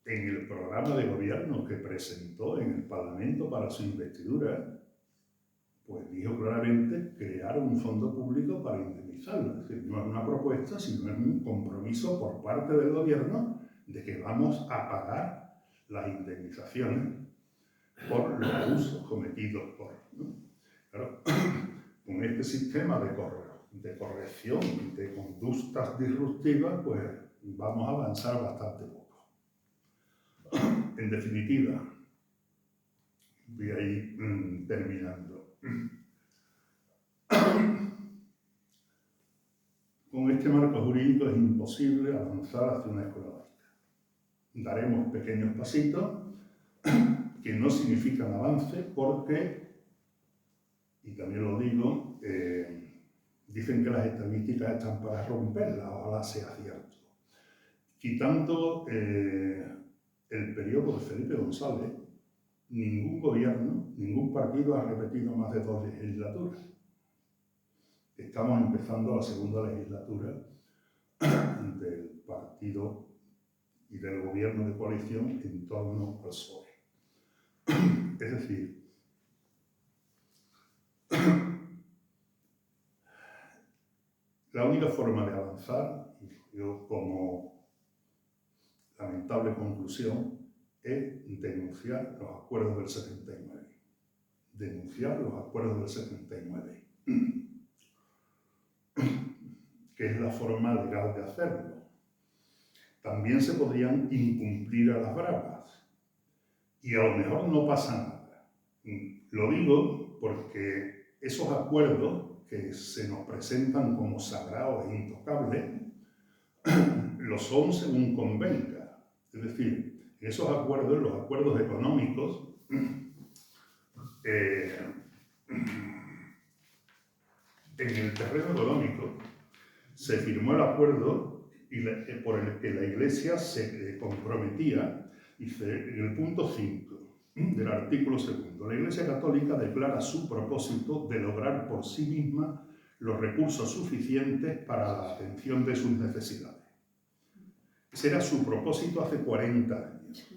en el programa de gobierno que presentó en el Parlamento para su investidura, pues dijo claramente crear un fondo público para indemnizarlo. Es decir, no es una propuesta, sino es un compromiso por parte del gobierno de que vamos a pagar las indemnizaciones por los abusos cometidos por, ¿no? Claro, con este sistema de corrección de conductas disruptivas, pues vamos a avanzar bastante poco. En definitiva, voy a ir terminando. Con este marco jurídico es imposible avanzar hacia una escuela laica. Daremos pequeños pasitos que no significan avance porque, y también lo digo, dicen que las estadísticas están para romperlas, ojalá sea cierto. Quitando el periodo de Felipe González, ningún gobierno, ningún partido ha repetido más de 2 legislaturas. Estamos empezando la segunda legislatura del partido y del gobierno de coalición en torno al PSOE. Es decir, la única forma de avanzar, y yo como lamentable conclusión, es denunciar los acuerdos del 79. Denunciar los acuerdos del 79. Que es la forma legal de hacerlo. también se podrían incumplir a las bravas. Y a lo mejor no pasa nada. Lo digo porque esos acuerdos que se nos presentan como sagrados e intocables, lo son según convenga. Es decir, en esos acuerdos, los acuerdos económicos, en el terreno económico se firmó el acuerdo por el que la Iglesia se comprometía, dice en el punto 5 del artículo 2, la Iglesia Católica declara su propósito de lograr por sí misma los recursos suficientes para la atención de sus necesidades. Ese era su propósito hace 40 años.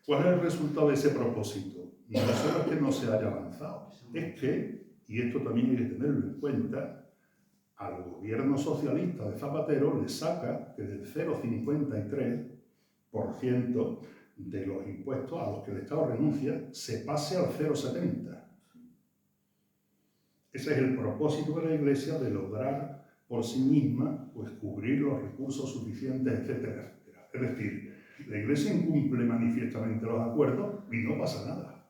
¿Cuál es el resultado de ese propósito? No solo es que no se haya avanzado, es que, y esto también hay que tenerlo en cuenta, al gobierno socialista de Zapatero le saca que del 0,53% de los impuestos a los que el Estado renuncia se pase al 0,70%. Ese es el propósito de la Iglesia, de lograr por sí misma pues, cubrir los recursos suficientes, etcétera, etcétera. Es decir, la Iglesia incumple manifiestamente los acuerdos y no pasa nada.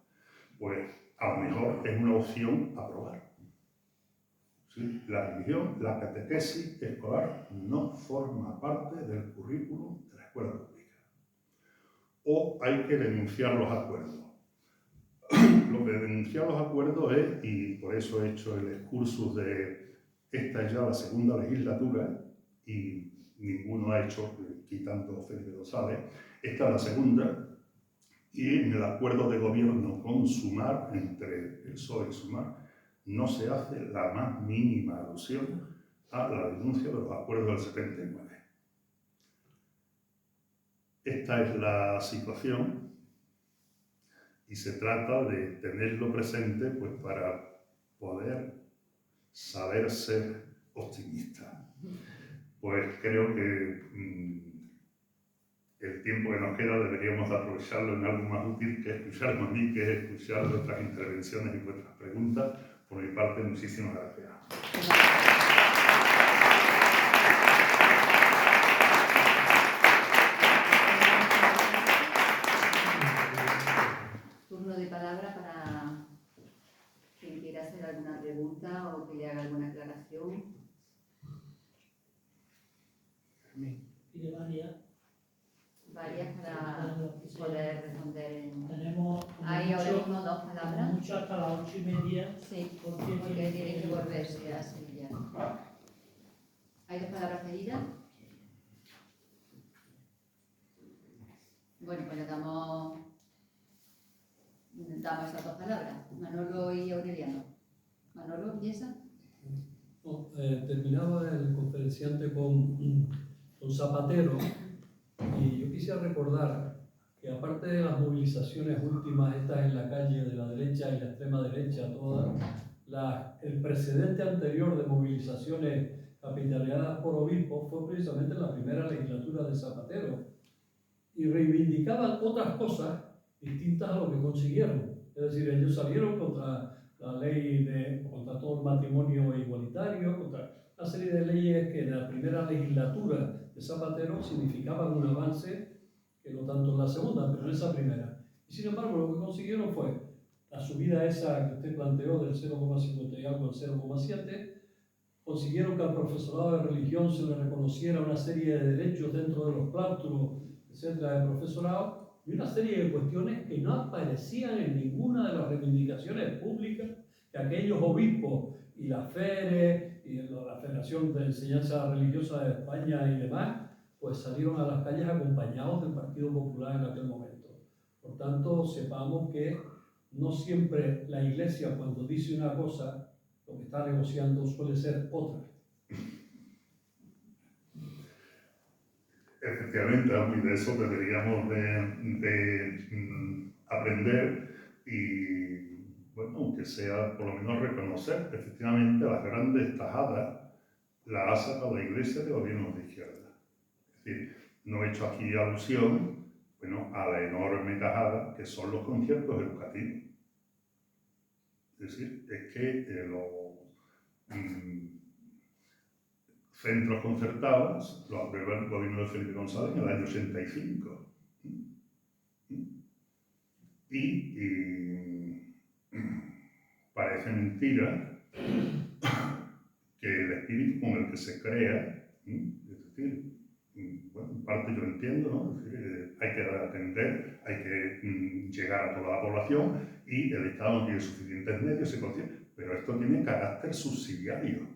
Pues a lo mejor es una opción aprobar. ¿Sí? La religión, la catequesis escolar no forma parte del currículum de la escuela pública. O hay que denunciar los acuerdos. Lo de denunciar los acuerdos es, y por eso he hecho el excursus de esta es ya la segunda legislatura y ninguno ha hecho, quitando Felipe González, esta es la segunda, y en el acuerdo de gobierno con Sumar, entre el PSOE y Sumar, no se hace la más mínima alusión a la denuncia de los acuerdos del 79. Esta es la situación y se trata de tenerlo presente pues, para poder saber ser optimista. Pues creo que el tiempo que nos queda deberíamos aprovecharlo en algo más útil que escucharme a mí, que es escuchar vuestras intervenciones y vuestras preguntas. Por mi parte, muchísimas gracias. Turno de palabra para quien quiera hacer alguna pregunta o que le haga alguna aclaración. Pide varias Para poder responder. Tenemos Hay ahora mismo dos palabras. Mucho hasta las 8:30. Sí, porque tiene que volverse a Sevilla. ¿Hay dos palabras pedidas? Bueno, pues le damos esas dos palabras, Manolo y Aureliano. Manolo, ¿empieza? No, terminaba el conferenciante con Zapatero y yo quisiera recordar que aparte de las movilizaciones últimas estas en la calle de la derecha y la extrema derecha todas, el precedente anterior de movilizaciones capitaneadas por obispos fue precisamente en la primera legislatura de Zapatero y reivindicaban otras cosas distintas a lo que consiguieron. Es decir, ellos salieron contra la ley contra todo el matrimonio igualitario, contra una serie de leyes que en la primera legislatura de Zapatero significaban un avance, que no tanto en la segunda, pero en esa primera. Y sin embargo, lo que consiguieron fue la subida esa que usted planteó del 0,50 y algo al 0,7, consiguieron que al profesorado de religión se le reconociera una serie de derechos dentro de los claustros, etcétera, de profesorado, y una serie de cuestiones que no aparecían en ninguna de las reivindicaciones públicas que aquellos obispos y la FERE y la Federación de Enseñanza Religiosa de España y demás, pues salieron a las calles acompañados del Partido Popular en aquel momento. Por tanto, sepamos que no siempre la Iglesia, cuando dice una cosa, lo que está negociando suele ser otra. Efectivamente, y de eso deberíamos de aprender y, bueno, aunque sea por lo menos reconocer que efectivamente las grandes tajadas las ha sacado la Iglesia de gobiernos de izquierda. Es decir, no he hecho aquí alusión, bueno, a la enorme tajada que son los conciertos educativos. Es decir, es que centros concertados los aprueba el gobierno de Felipe González en el año 85. Y parece mentira que el espíritu con el que se crea, es decir, bueno, en parte yo entiendo, ¿no? Es decir, hay que atender, hay que llegar a toda la población y el Estado no tiene suficientes medios, se consigue, pero esto tiene carácter subsidiario.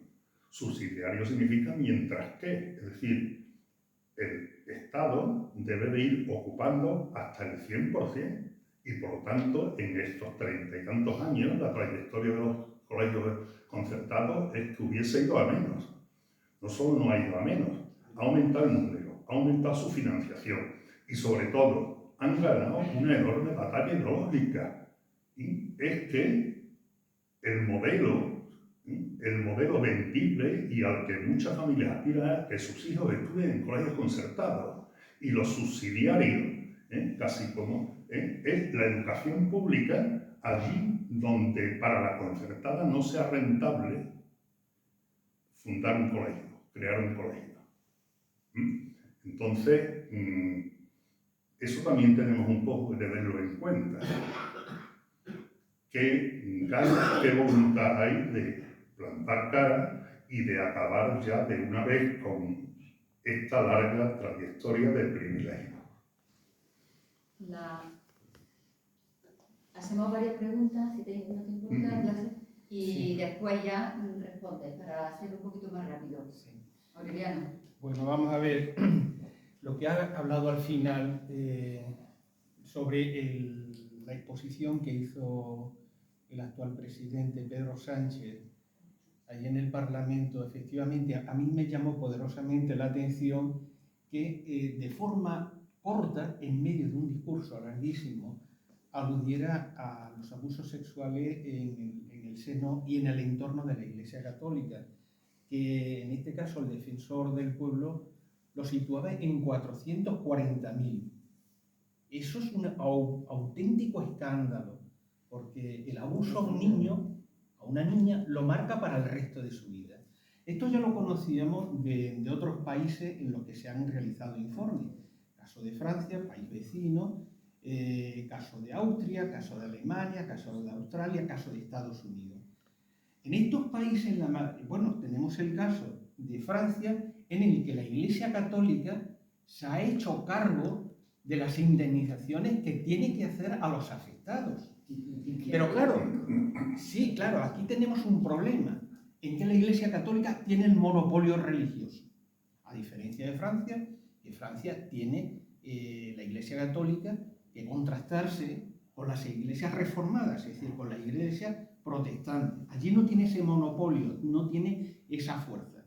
Subsidiario significa mientras que, es decir, el Estado debe de ir ocupando hasta el 100%. Y por lo tanto, en estos 30 y tantos años, la trayectoria de los colegios concertados es que hubiese ido a menos. No solo no ha ido a menos, ha aumentado el número, ha aumentado su financiación y sobre todo han ganado una enorme batalla ideológica. Y es que el modelo vendible y al que muchas familias aspiran es que sus hijos estudien en colegios concertados y los subsidiarios, casi como es la educación pública allí donde para la concertada no sea rentable fundar un colegio, crear un colegio. Entonces, eso también tenemos un poco que tenerlo en cuenta. ¿Qué voluntad hay de plantar cara y de acabar ya de una vez con esta larga trayectoria de privilegio? Hacemos varias preguntas, si no te importa, y después ya respondes para hacerlo un poquito más rápido. Sí. Aureliano. Bueno, vamos a ver lo que ha hablado al final sobre la exposición que hizo el actual presidente Pedro Sánchez allí en el Parlamento. Efectivamente, a mí me llamó poderosamente la atención que de forma corta, en medio de un discurso larguísimo, aludiera a los abusos sexuales en el seno y en el entorno de la Iglesia Católica, que en este caso el defensor del pueblo lo situaba en 440.000. Eso es un auténtico escándalo, porque el abuso a un niño, a una niña, lo marca para el resto de su vida. Esto ya lo conocíamos de otros países en los que se han realizado informes. Caso de Francia, país vecino, caso de Austria, caso de Alemania, caso de Australia, caso de Estados Unidos. En estos países, tenemos el caso de Francia, en el que la Iglesia Católica se ha hecho cargo de las indemnizaciones que tiene que hacer a los afectados. Pero claro, sí, claro, aquí tenemos un problema, en que la Iglesia Católica tiene el monopolio religioso. A diferencia de Francia, que Francia tiene la Iglesia Católica que contrastarse con las iglesias reformadas, es decir, con la Iglesia protestante. Allí no tiene ese monopolio, no tiene esa fuerza.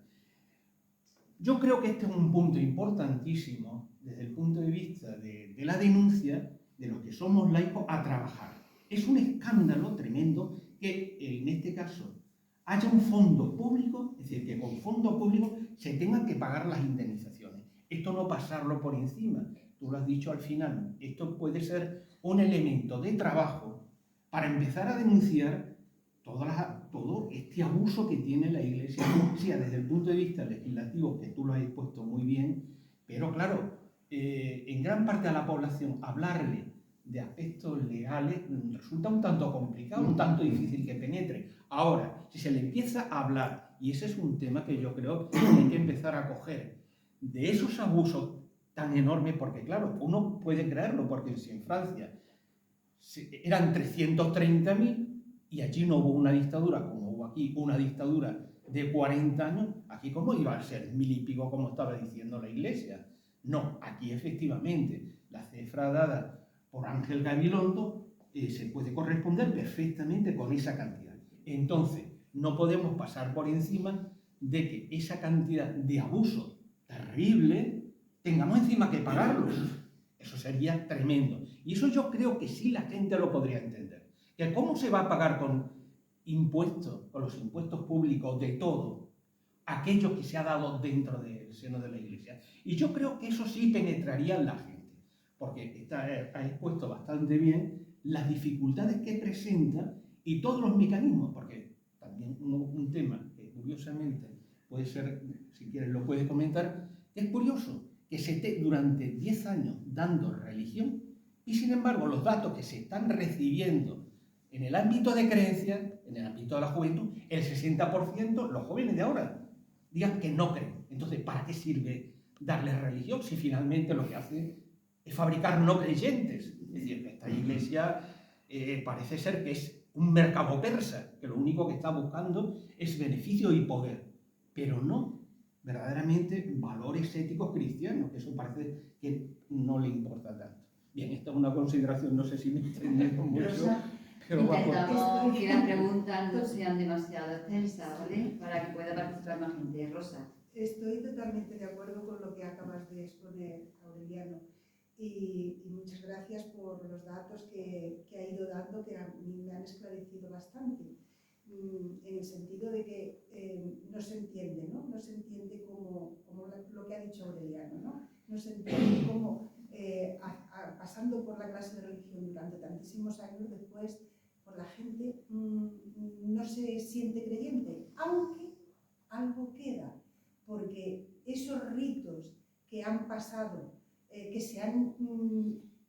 Yo creo que este es un punto importantísimo desde el punto de vista de la denuncia de los que somos laicos a trabajar. Es un escándalo tremendo que en este caso haya un fondo público, es decir, que con fondo público se tengan que pagar las indemnizaciones. Esto no pasarlo por encima, tú lo has dicho al final, esto puede ser un elemento de trabajo para empezar a denunciar todo este abuso que tiene la Iglesia, sea desde el punto de vista legislativo, que tú lo has expuesto muy bien, pero claro, en gran parte de la población hablarle de aspectos legales resulta un tanto complicado, un tanto difícil que penetre. Ahora, si se le empieza a hablar, y ese es un tema que yo creo que hay que empezar a coger, de esos abusos tan enormes, porque claro, uno puede creerlo, porque si en Francia eran 330.000 y allí no hubo una dictadura, como hubo aquí una dictadura de 40 años, aquí cómo iba a ser 1000 y pico, como estaba diciendo la Iglesia. No, aquí efectivamente la cifra dada por Ángel Gabilondo se puede corresponder perfectamente con esa cantidad. Entonces, no podemos pasar por encima de que esa cantidad de abuso terrible tengamos encima que pagarlo. Eso sería tremendo. Y eso yo creo que sí la gente lo podría entender. Que cómo se va a pagar con impuestos, con los impuestos públicos de todo, aquello que se ha dado dentro del seno de la Iglesia. Y yo creo que eso sí penetraría en la gente, porque ha expuesto bastante bien las dificultades que presenta y todos los mecanismos, porque también un tema que curiosamente puede ser, si quieres lo puedes comentar, es curioso que se esté durante 10 años dando religión y sin embargo los datos que se están recibiendo en el ámbito de creencias, en el ámbito de la juventud, el 60% los jóvenes de ahora digan que no creen. Entonces, ¿para qué sirve darles religión si finalmente lo que hace es fabricar no creyentes? Es decir, esta iglesia parece ser que es un mercado persa, que lo único que está buscando es beneficio y poder, pero no verdaderamente valores éticos cristianos, que eso parece que no le importa tanto. Bien, esta es una consideración, no sé si me entendemos mucho, Rosa, pero va por... intentamos que las preguntas no sean demasiado extensas, ¿vale? Para que pueda participar más gente. Rosa. Estoy totalmente de acuerdo con lo que acabas de exponer, Aureliano, y muchas gracias por los datos que ha ido dando, que a mí me han esclarecido bastante, en el sentido de que no se entiende, ¿no? No se entiende como lo que ha dicho Aureliano, ¿no? No se entiende cómo, pasando por la clase de religión durante tantísimos años después, por la gente no se siente creyente, aunque algo queda, porque esos ritos que han pasado, que se han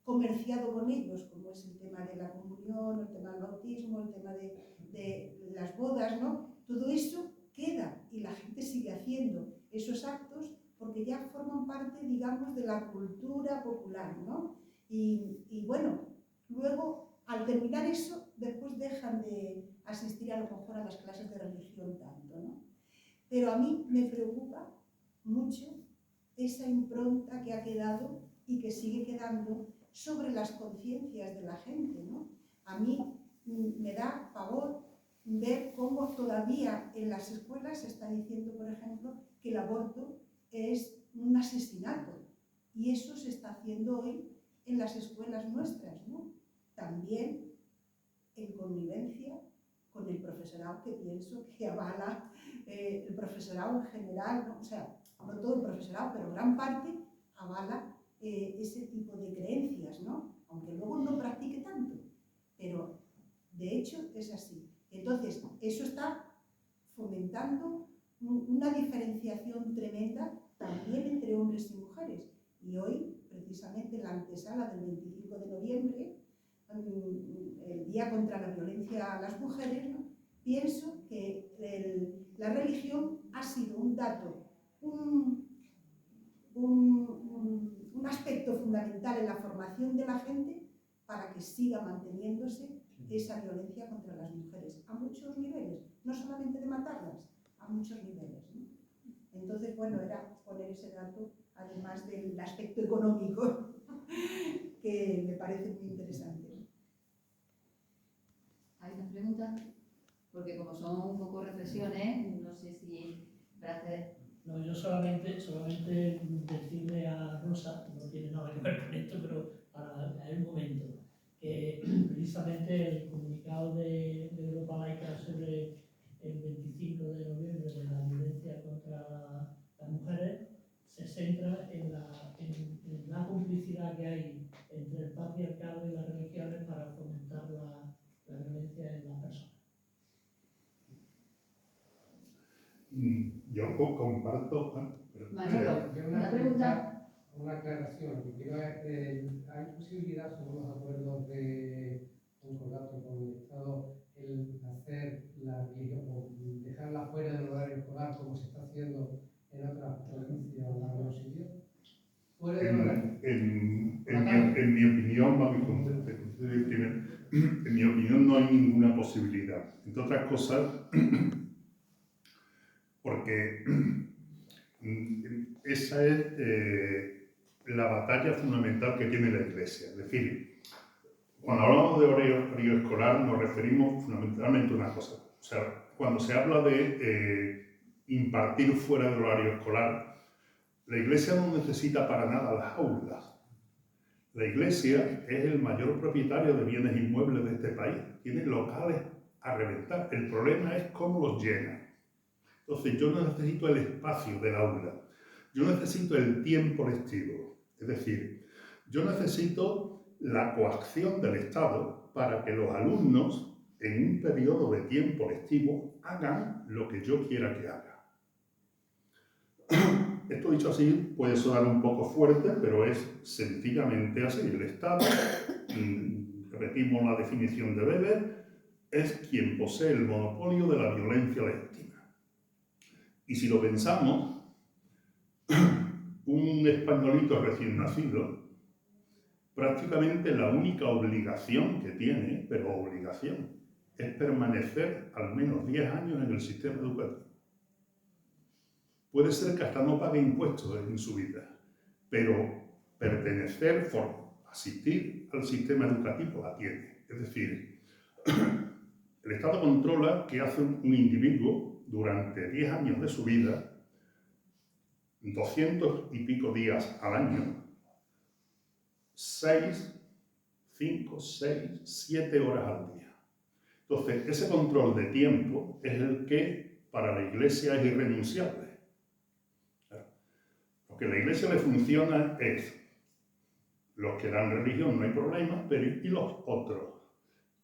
comerciado con ellos, como es el tema de la comunión, el tema del bautismo, el tema de las bodas, ¿no? Todo eso queda y la gente sigue haciendo esos actos porque ya forman parte, digamos, de la cultura popular, ¿no? Y bueno, luego, al terminar eso, después dejan de asistir a lo mejor a las clases de religión tanto, ¿no? Pero a mí me preocupa mucho esa impronta que ha quedado y que sigue quedando sobre las conciencias de la gente, ¿no? A mí me da pavor ver cómo todavía en las escuelas se está diciendo, por ejemplo, que el aborto es un asesinato. Y eso se está haciendo hoy en las escuelas nuestras, ¿no? También en connivencia con el profesorado que pienso que avala el profesorado en general, ¿no? O sea, no todo el profesorado, pero gran parte avala ese tipo de creencias, ¿no? Aunque luego no practique tanto, pero de hecho es así. Entonces, eso está fomentando una diferenciación tremenda también entre hombres y mujeres. Y hoy, precisamente en la antesala del 25 de noviembre, el Día contra la Violencia a las Mujeres, ¿no? Pienso que la religión ha sido un dato, un aspecto fundamental en la formación de la gente para que siga manteniéndose esa violencia contra las mujeres, a muchos niveles, no solamente de matarlas, a muchos niveles, ¿no? Entonces, bueno, era poner ese dato, además del aspecto económico, que me parece muy interesante. ¿Hay una pregunta? Porque como son un poco reflexiones, no sé si para hacer... No, yo solamente decirle a Rosa, no tiene nada que ver con esto, pero hay un momento, que precisamente el comunicado de Europa Laica sobre el 25 de noviembre de la violencia contra las mujeres se centra en la complicidad que hay entre el patriarcado y las religiones para fomentar la violencia en las personas. Yo comparto... Manolo, una pregunta. Una aclaración. ¿Hay posibilidad, según los acuerdos de concordato con el Estado, el hacer la religión o dejarla fuera del horario escolar como se está haciendo en otras provincias o en algunos sitios? Fuera del horario. En mi opinión, en mi opinión no hay ninguna posibilidad. Entre otras cosas, porque esa es la batalla fundamental que tiene la Iglesia. Es decir, cuando hablamos de horario escolar nos referimos fundamentalmente a una cosa. O sea, cuando se habla de impartir fuera del horario escolar, la Iglesia no necesita para nada las aulas. La Iglesia es el mayor propietario de bienes inmuebles de este país. Tiene locales a reventar. El problema es cómo los llena. Entonces, yo no necesito el espacio del aula. Yo necesito el tiempo lectivo. Es decir, yo necesito la coacción del Estado para que los alumnos, en un periodo de tiempo lectivo, hagan lo que yo quiera que hagan. Esto dicho así puede sonar un poco fuerte, pero es sencillamente así. El Estado, repetimos la definición de Weber, es quien posee el monopolio de la violencia legítima. Y si lo pensamos, un españolito recién nacido, prácticamente la única obligación que tiene, pero obligación, es permanecer al menos 10 años en el sistema educativo. Puede ser que hasta no pague impuestos en su vida, pero pertenecer, asistir al sistema educativo la tiene. Es decir, el Estado controla qué hace un individuo durante 10 años de su vida, 200 y pico días al año, 6, 5, 6, 7 horas al día. Entonces, ese control de tiempo es el que para la Iglesia es irrenunciable. Lo que a la Iglesia le funciona es los que dan religión, no hay problema, pero ¿y los otros?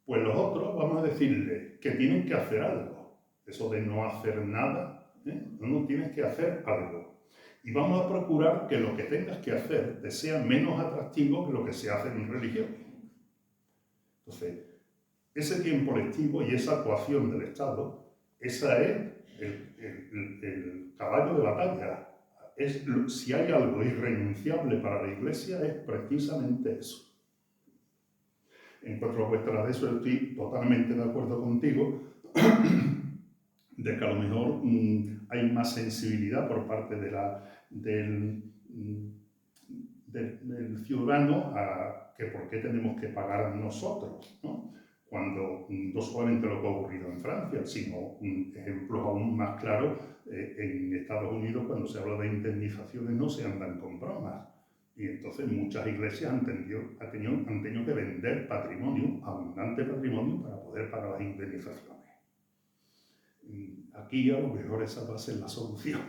Pues los otros vamos a decirles que tienen que hacer algo. Eso de no hacer nada, no tienes que hacer algo. Y vamos a procurar que lo que tengas que hacer te sea menos atractivo que lo que se hace en religión. Entonces, ese tiempo lectivo y esa actuación del Estado, esa es el caballo de batalla. Si hay algo irrenunciable para la Iglesia es precisamente eso. En cuanto a vuestra de eso, estoy totalmente de acuerdo contigo de que a lo mejor hay más sensibilidad por parte del ciudadano a que por qué tenemos que pagar nosotros, ¿no? Cuando no solamente lo que ha ocurrido en Francia, sino ejemplos aún más claros en Estados Unidos, cuando se habla de indemnizaciones no se andan con bromas. Y entonces muchas iglesias han tenido que vender patrimonio, abundante patrimonio, para poder pagar las indemnizaciones. Aquí a lo mejor esa va a ser la solución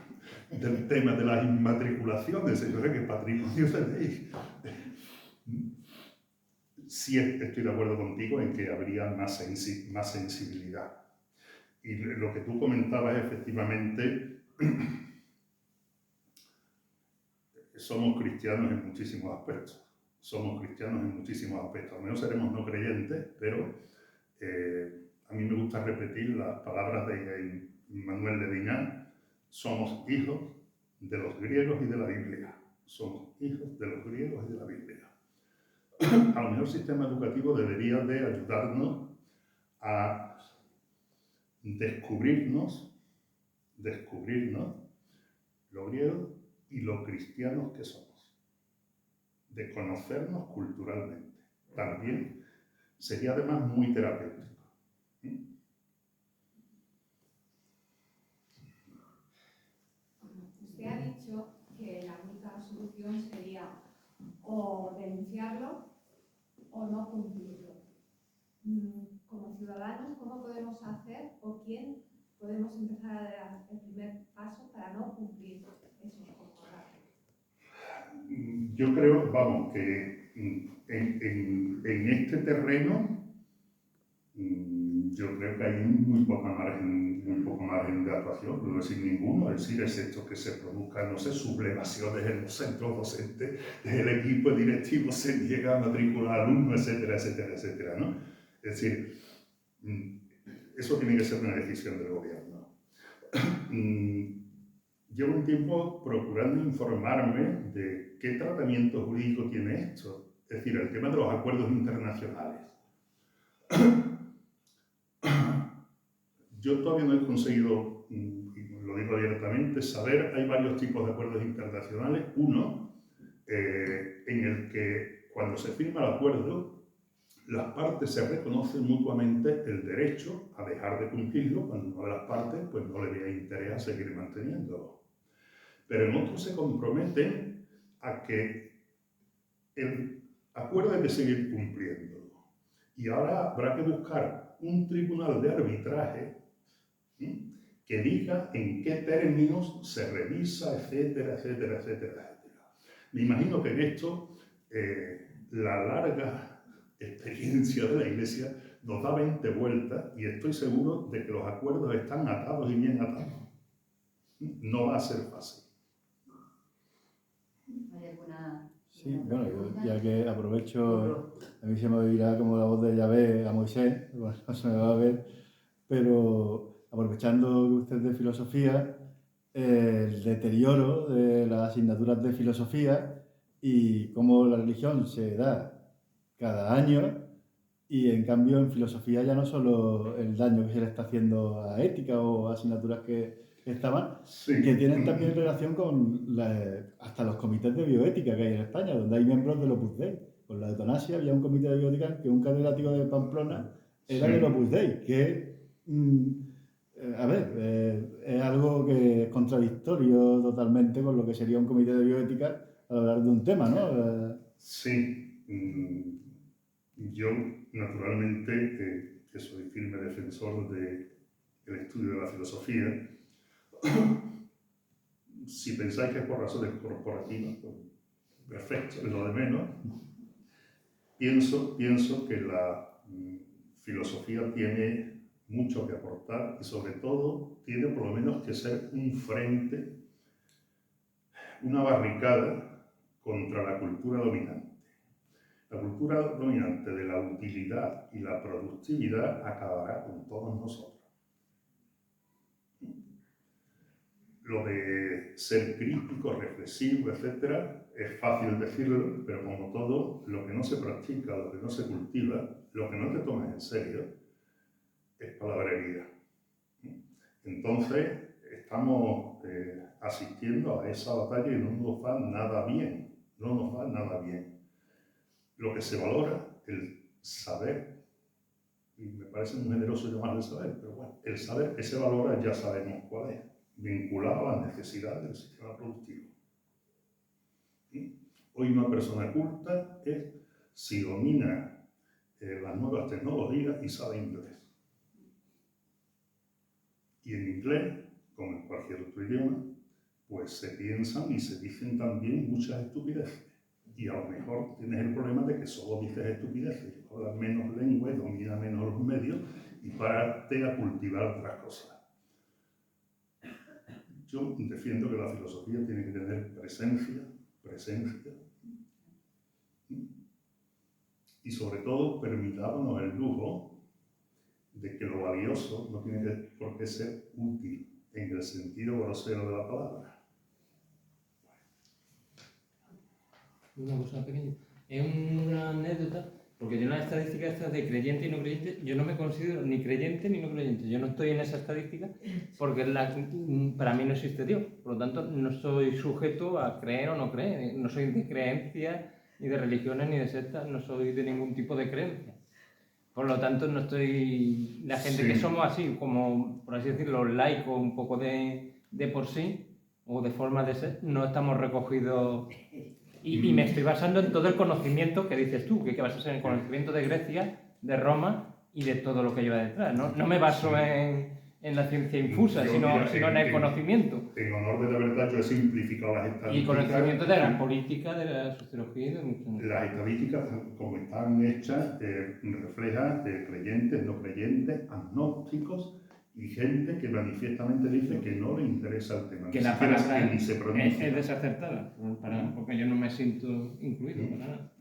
del tema de las inmatriculaciones. Señores, ¿qué patrimonio tenéis? Sí estoy de acuerdo contigo en que habría más sensibilidad. Y lo que tú comentabas, efectivamente, somos cristianos en muchísimos aspectos. Somos cristianos en muchísimos aspectos. Al menos seremos no creyentes, pero a mí me gusta repetir las palabras de Manuel de Viñán. Somos hijos de los griegos y de la Biblia. Somos hijos de los griegos y de la Biblia. A lo mejor el sistema educativo debería de ayudarnos a descubrirnos lo griegos y lo cristianos que somos, de conocernos culturalmente. También sería además muy terapéutico. Usted ha dicho que la única solución sería o denunciarlo o no cumplirlo. Como ciudadanos, ¿cómo podemos hacer o quién podemos empezar a dar el primer paso para no cumplir esos concordatos? Yo creo, vamos, que en este terreno yo creo que hay muy poco margen de actuación, no decir ninguno, es decir, excepto que se produzcan, no sé, sublevaciones en los centros docentes, el equipo directivo se niega a matricular alumnos, etcétera, etcétera, etcétera, ¿no? Es decir, eso tiene que ser una decisión del gobierno. Llevo un tiempo procurando informarme de qué tratamiento jurídico tiene esto, es decir, el tema de los acuerdos internacionales. Yo todavía no he conseguido, y lo digo abiertamente, saber, hay varios tipos de acuerdos internacionales. Uno, en el que cuando se firma el acuerdo, las partes se reconocen mutuamente el derecho a dejar de cumplirlo cuando una de las partes pues, no le vea interés a seguir manteniéndolo. Pero en otros se comprometen a que el acuerdo hay que seguir cumpliéndolo. Y ahora habrá que buscar un tribunal de arbitraje que diga en qué términos se revisa, etcétera, etcétera, etcétera, etcétera. Me imagino que en esto la larga experiencia de la Iglesia nos da 20 vueltas y estoy seguro de que los acuerdos están atados y bien atados. No va a ser fácil. Sí, bueno, yo ya que aprovecho, a mí se me oirá como la voz de Yahvé a Moisés, bueno, no se me va a ver, pero aprovechando que usted es de filosofía, el deterioro de las asignaturas de filosofía y cómo la religión se da cada año, y en cambio en filosofía ya no solo el daño que se le está haciendo a ética o a asignaturas que estaban, Sí. que tienen también relación con hasta los comités de bioética que hay en España, donde hay miembros del Opus Dei. Con la eutanasia había un comité de bioética que un catedrático de Pamplona era Sí. del Opus Dei, que, es algo que es contradictorio totalmente con lo que sería un comité de bioética al hablar de un tema, ¿no? Sí. Yo, naturalmente, que soy firme defensor del estudio de la filosofía, si pensáis que es por razones corporativas, pues, perfecto, es lo de menos. Pienso que la filosofía tiene mucho que aportar y sobre todo tiene por lo menos que ser un frente, una barricada contra la cultura dominante. La cultura dominante de la utilidad y la productividad acabará con todos nosotros. Lo de ser crítico, reflexivo, etc., es fácil decirlo, pero como todo, lo que no se practica, lo que no se cultiva, lo que no te tomas en serio, es palabrería. Entonces, estamos asistiendo a esa batalla y no nos va nada bien, no nos va nada bien. Lo que se valora, el saber, y me parece muy generoso llamarle saber, pero bueno, el saber que se valora ya sabemos cuál es, vinculado a las necesidades del sistema productivo. ¿Sí? Hoy una persona culta es si domina las nuevas tecnologías y sabe inglés. Y en inglés, como en cualquier otro idioma, pues se piensan y se dicen también muchas estupideces. Y a lo mejor tienes el problema de que solo dices estupideces, hablas menos lengua, dominas menos los medios y párate a cultivar otras cosas. Yo defiendo que la filosofía tiene que tener presencia, y sobre todo permitámonos el lujo de que lo valioso no tiene por qué ser útil en el sentido grosero de la palabra. Una cosa pequeña. Es una anécdota, porque yo en las estadísticas estas de creyente y no creyente, yo no me considero ni creyente ni no creyente. Yo no estoy en esa estadística porque para mí no existe Dios. Por lo tanto, no soy sujeto a creer o no creer. No soy de creencias, ni de religiones, ni de sectas. No soy de ningún tipo de creencia. Por lo tanto, no estoy... La gente que somos así, como, por así decirlo, laicos un poco de por sí, o de forma de ser, no estamos recogidos... Y me estoy basando en todo el conocimiento que dices tú, que hay que basarse en el conocimiento de Grecia, de Roma y de todo lo que lleva detrás. No me baso en la ciencia infusa, sino en el conocimiento. En honor de la verdad, yo he simplificado las estadísticas. Y conocimiento de la política, de la sociología y de mucho. Las estadísticas, como están hechas, reflejan creyentes, no creyentes, agnósticos y gente que manifiestamente dice que no le interesa el tema. Que la palabra ni se pronuncia. es desacertada, porque yo no me siento incluido para nada.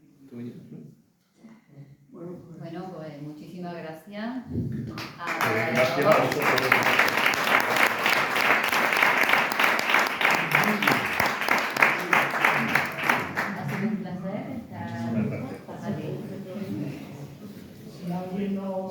Bueno, pues muchísimas gracias. Gracias a vosotros. Ha sido un placer estar aquí. Si alguien no